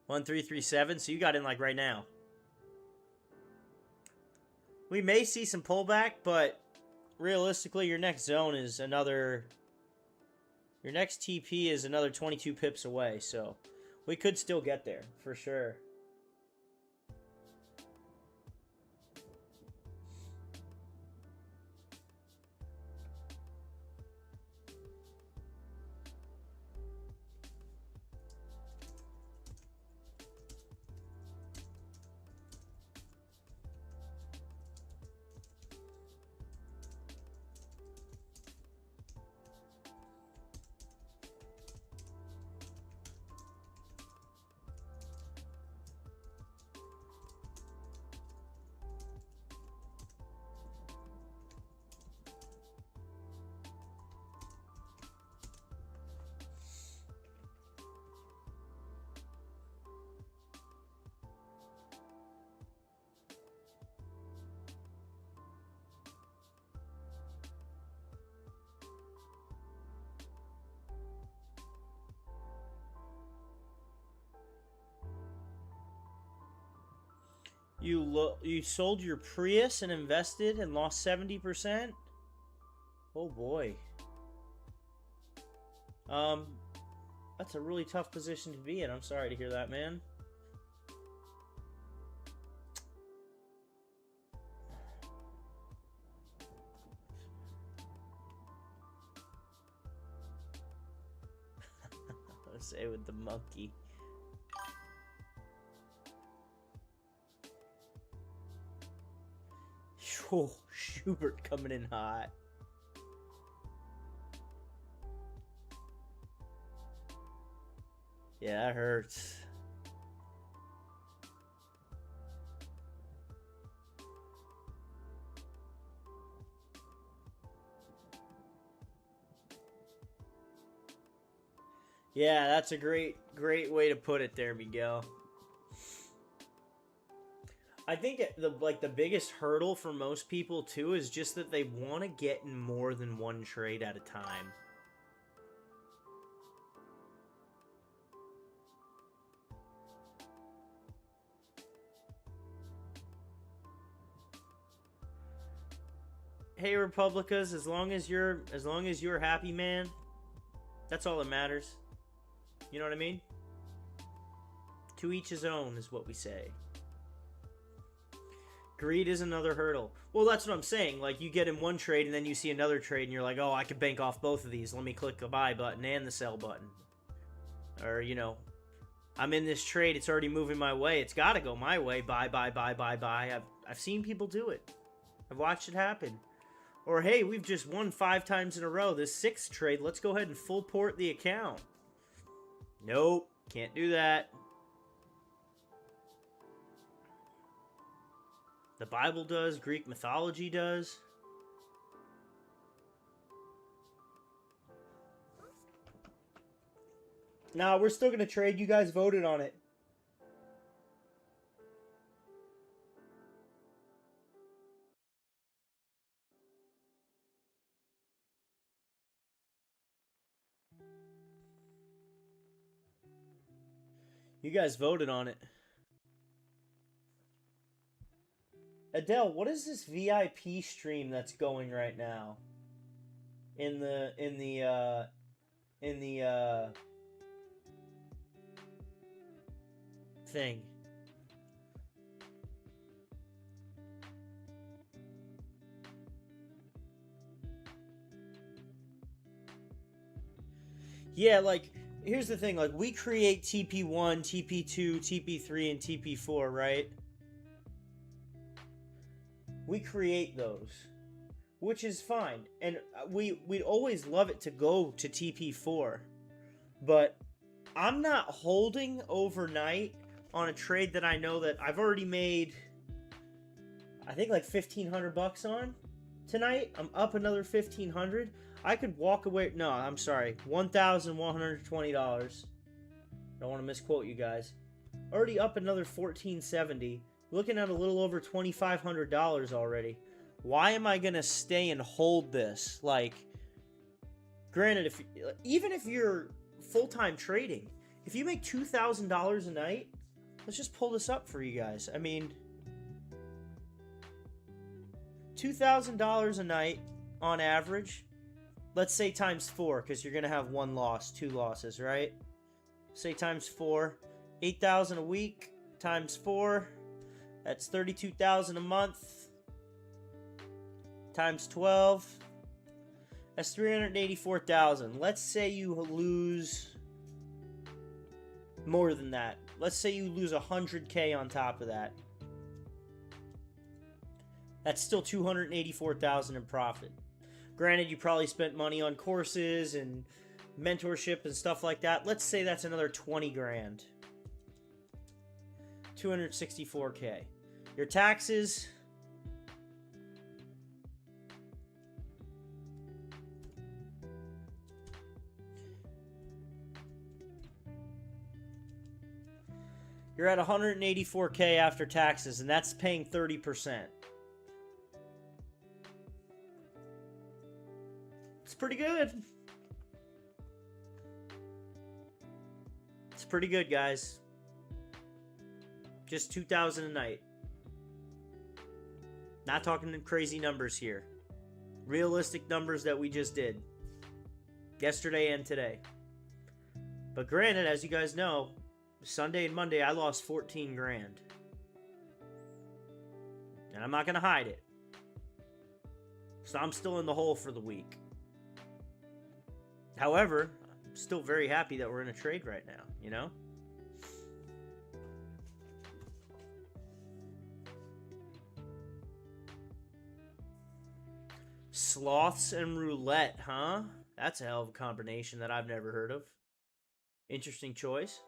S1: 1337. So you got in like right now. We may see some pullback, but realistically, your next zone is another. Your next TP is another 22 pips away, so we could still get there for sure. You sold your Prius and invested and lost 70%? Oh boy. That's a really tough position to be in. I'm sorry to hear that, man. Let's say with the monkey. Oh, Schubert coming in hot. Yeah, that hurts. Yeah, that's a great way to put it there, Miguel. I think the biggest hurdle for most people too is just that they want to get in more than one trade at a time. Hey Republicas, as long as you're happy, man, that's all that matters. You know what I mean? To each his own is what we say. Greed is another hurdle. Well, that's what I'm saying. Like, you get in one trade and then you see another trade and you're like, oh, I could bank off both of these. Let me click the buy button and the sell button. Or, you know, I'm in this trade. It's already moving my way. It's got to go my way. Buy, buy, buy, buy, buy. I've seen people do it. I've watched it happen. Or, hey, we've just won 5 times in a row. This 6th trade, let's go ahead and full port the account. Nope, can't do that. The Bible does, Greek mythology does. Nah, we're still going to trade. You guys voted on it. You guys voted on it. Adele, what is this VIP stream that's going right now? In the thing. Yeah, like, here's the thing. Like, we create TP1, TP2, TP3, and TP4, right? we create those, which is fine. And we'd always love it to go to TP4, but I'm not holding overnight on a trade that I know that I've already made, I think like $1,500 on tonight. I'm up another $1,500. I could walk away. No, I'm sorry, $1,120. Don't want to misquote you guys. Already up another $1,470. Looking at a little over $2,500 already. Why am I gonna stay and hold this? Like, granted, even if you're full-time trading, if you make $2,000 a night, let's just pull this up for you guys. I mean, $2,000 a night on average. Let's say times 4, because you're gonna have 1 loss, 2 losses, right? Say times 4, 8,000 a week times 4. That's 32,000 a month. Times 12. That's 384,000. Let's say you lose more than that. Let's say you lose 100K on top of that. That's still 284,000 in profit. Granted, you probably spent money on courses and mentorship and stuff like that. Let's say that's another 20 grand. 264K. Your taxes, you're at 184K after taxes, and that's paying 30%. It's pretty good. It's pretty good, guys. Just 2,000 a night. Not talking crazy numbers here. Realistic numbers that we just did. Yesterday and today. But granted, as you guys know, Sunday and Monday I lost 14 grand. And I'm not going to hide it. So I'm still in the hole for the week. However, I'm still very happy that we're in a trade right now, you know? Sloths and roulette, huh? That's a hell of a combination that I've never heard of. Interesting choice.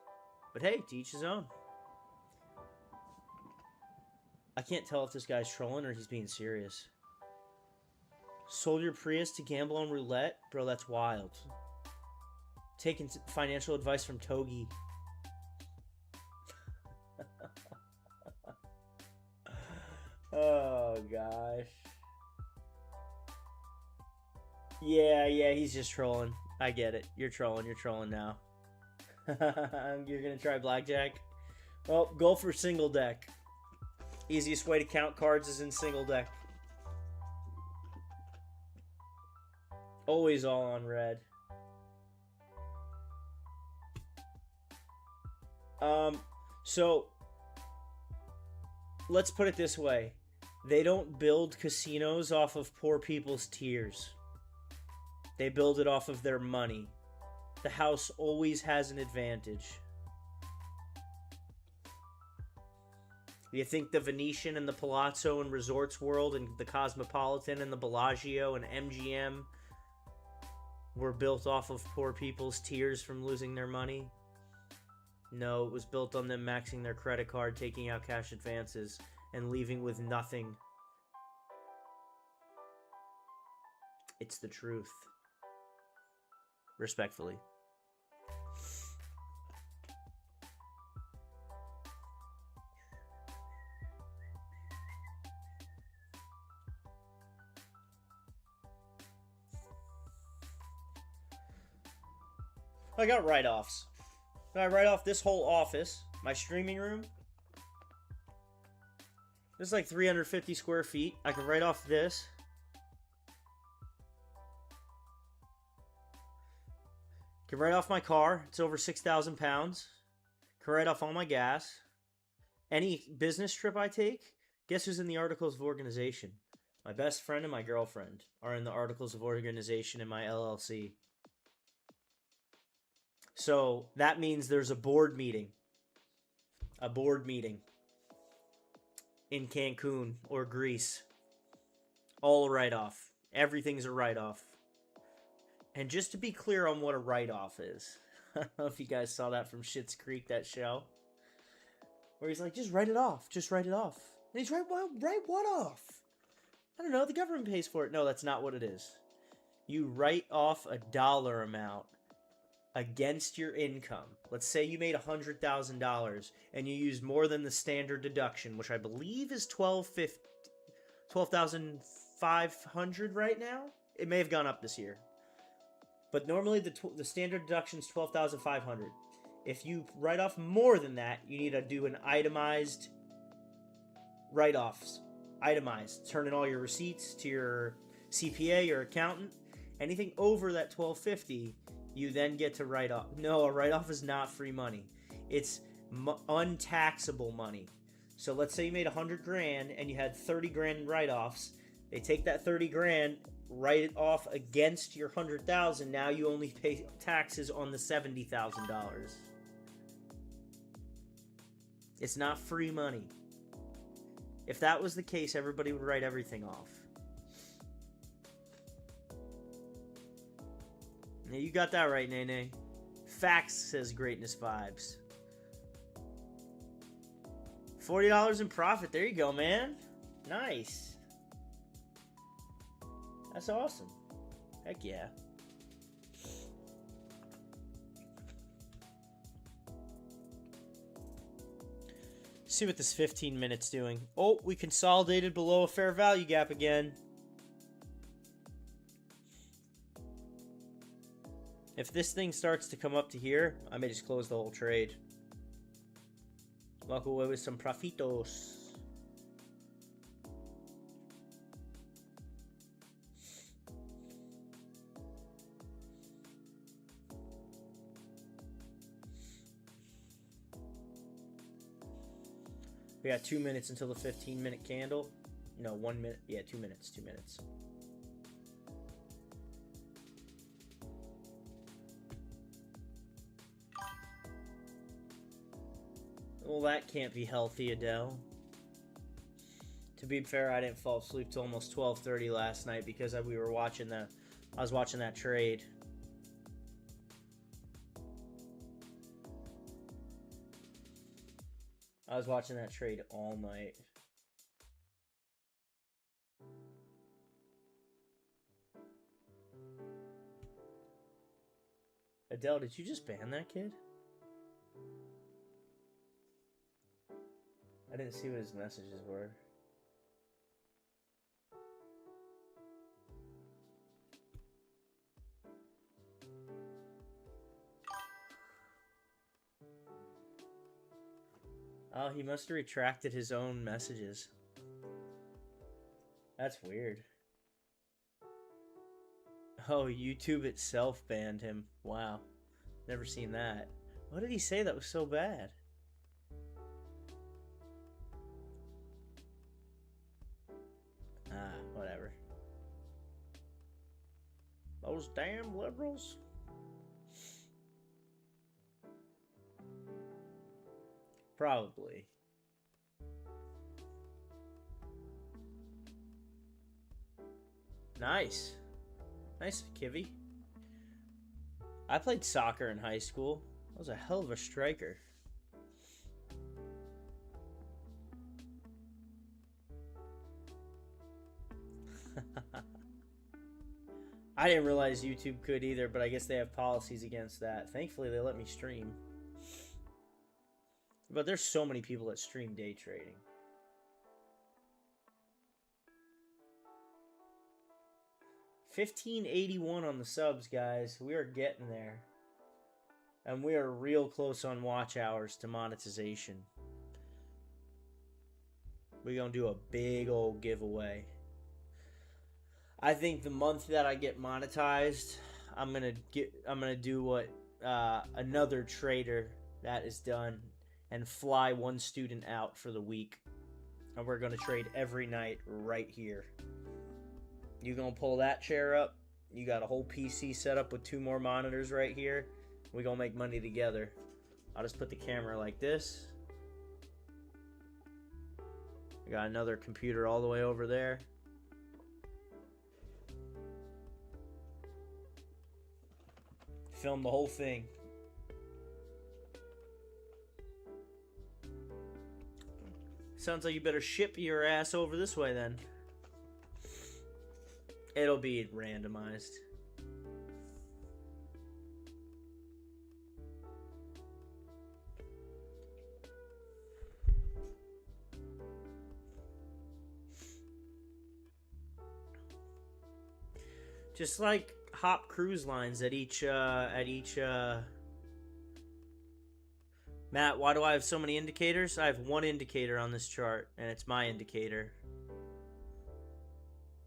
S1: But hey, to each his own. I can't tell if this guy's trolling or he's being serious. Sold your Prius to gamble on roulette? Bro, that's wild. Taking financial advice from Togi. Oh, gosh. Yeah, he's just trolling. I get it. You're trolling now. You're gonna try blackjack? Well, go for single deck. Easiest way to count cards is in single deck. Always all on red. So let's put it this way. They don't build casinos off of poor people's tears. They build it off of their money. The house always has an advantage. Do you think the Venetian and the Palazzo and Resorts World and the Cosmopolitan and the Bellagio and MGM were built off of poor people's tears from losing their money? No, it was built on them maxing their credit card, taking out cash advances, and leaving with nothing. It's the truth. Respectfully. I got write-offs. I write off this whole office, my streaming room. This is like 350 square feet. I can write off this. Can write off my car. It's over 6,000 pounds. Can write off all my gas. Any business trip I take, guess who's in the Articles of Organization? My best friend and my girlfriend are in the Articles of Organization in my LLC. So that means there's a board meeting. A board meeting in Cancun or Greece All a write-off. Everything's a write-off. And just to be clear on what a write-off is, I don't know if you guys saw that from Schitt's Creek, that show, where he's like, just write it off. Just write it off. And he's right, well, write what off? I don't know, the government pays for it. No, that's not what it is. You write off a dollar amount against your income. Let's say you made $100,000 and you use more than the standard deduction, which I believe is $12,500 right now. It may have gone up this year, but normally the standard deduction is $12,500. If you write off more than that, you need to do an itemized write-offs. Itemized. Turn in all your receipts to your CPA, your accountant. Anything over that $1,250, you then get to write off. No, a write-off is not free money. It's untaxable money. So let's say you made $100,000 and you had $30,000 in write-offs. They take that $30,000, write it off against your $100,000. Now you only pay taxes on the $70,000. It's not free money. If that was the case, everybody would write everything off. Yeah, you got that right, Nene. Facts says greatness vibes. $40 in profit. There you go, man. Nice. That's awesome. Heck yeah. See what this 15 minutes doing. Oh, we consolidated below a fair value gap again. If this thing starts to come up to here, I may just close the whole trade. Walk away with some profitos. We got 2 minutes until the 15-minute candle. No, 1 minute. Yeah, 2 minutes. 2 minutes. Well, that can't be healthy, Adele. To be fair, I didn't fall asleep till almost 12:30 last night because I was watching that trade. I was watching that trade all night. Adele, did you just ban that kid? I didn't see what his messages were. Oh, he must have retracted his own messages. That's weird. Oh, YouTube itself banned him. Wow. Never seen that. What did he say that was so bad? Ah, whatever. Those damn liberals. Probably. Nice. Nice, Kivy. I played soccer in high school. I was a hell of a striker. I didn't realize YouTube could either, but I guess they have policies against that. Thankfully, they let me stream. But there's so many people that stream day trading. $15.81 on the subs, guys. We are getting there. And we are real close on watch hours to monetization. We're going to do a big old giveaway. I think the month that I get monetized, I'm gonna do what another trader that is done and fly one student out for the week. And we're gonna trade every night right here. You gonna pull that chair up. You got a whole PC set up with 2 more monitors right here. We gonna make money together. I'll just put the camera like this. I got another computer all the way over there. Film the whole thing. Sounds like you better ship your ass over this way then. It'll be randomized. Just like Hop Cruise Lines at each Matt, why do I have so many indicators? I have one indicator on this chart, and it's my indicator.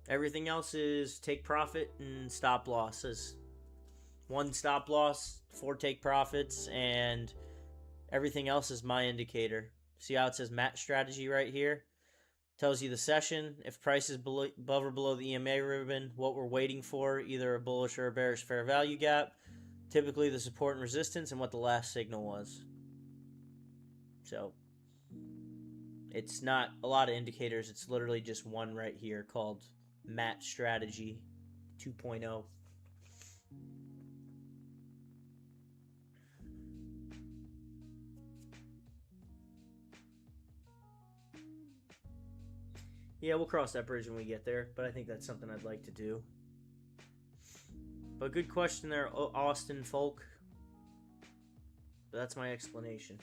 S1: Everything else is take profit and stop losses. One stop loss, 4 take profits, and everything else is my indicator. See how it says Matt strategy right here? Tells you the session, if price is above or below the EMA ribbon, what we're waiting for, either a bullish or a bearish fair value gap, typically the support and resistance, and what the last signal was. So it's not a lot of indicators. It's literally just one right here called Matt Strategy 2.0. Yeah, we'll cross that bridge when we get there, but I think that's something I'd like to do. But good question there, Austin Folk. But that's my explanation.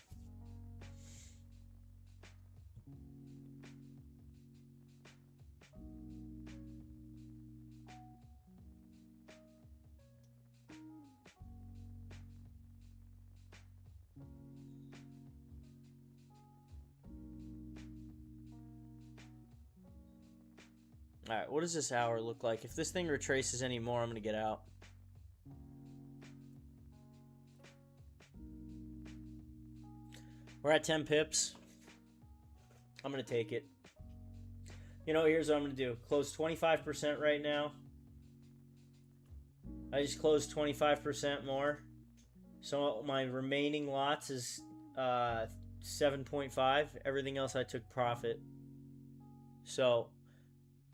S1: Alright, what does this hour look like? If this thing retraces anymore, I'm going to get out. We're at 10 pips. I'm going to take it. You know, here's what I'm going to do. Close 25% right now. I just closed 25% more. So my remaining lots is 7.5. Everything else I took profit. So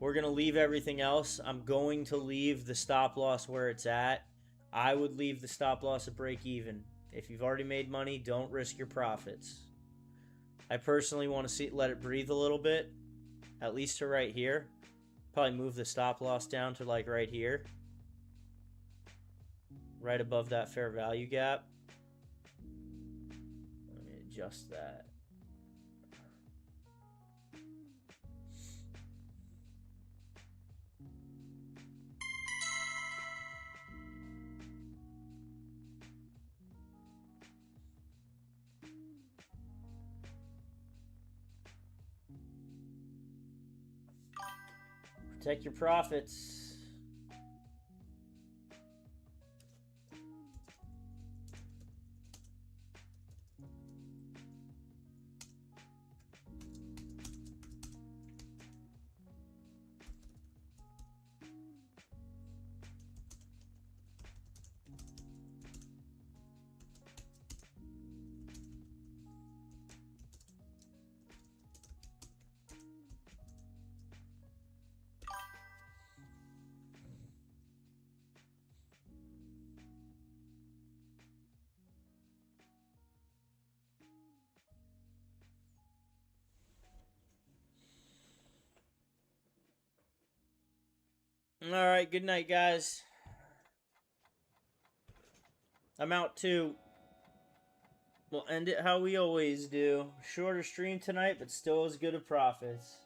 S1: we're going to leave everything else. I'm going to leave the stop loss where it's at. I would leave the stop loss at break even. If you've already made money, don't risk your profits. I personally want to let it breathe a little bit, at least to right here. Probably move the stop loss down to like right here. Right above that fair value gap. Let me adjust that. Protect your profits. All right, good night, guys. I'm out too. We'll end it how we always do. Shorter stream tonight, but still as good of profits.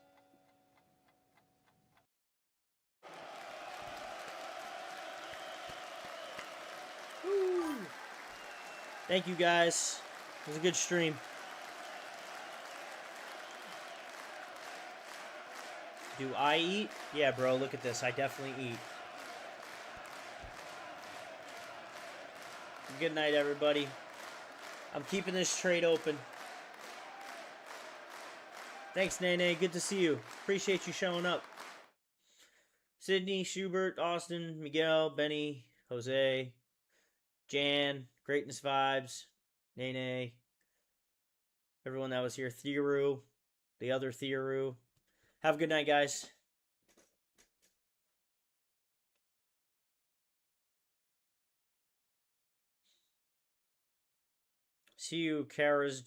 S1: Woo. Thank you, guys. It was a good stream. Do I eat? Yeah, bro, look at this. I definitely eat. Good night, everybody. I'm keeping this trade open. Thanks, Nene. Good to see you. Appreciate you showing up. Sydney, Schubert, Austin, Miguel, Benny, Jose, Jan, Greatness Vibes, Nene, everyone that was here, Theoru, the other Theoru. Have a good night, guys. See you, Kara's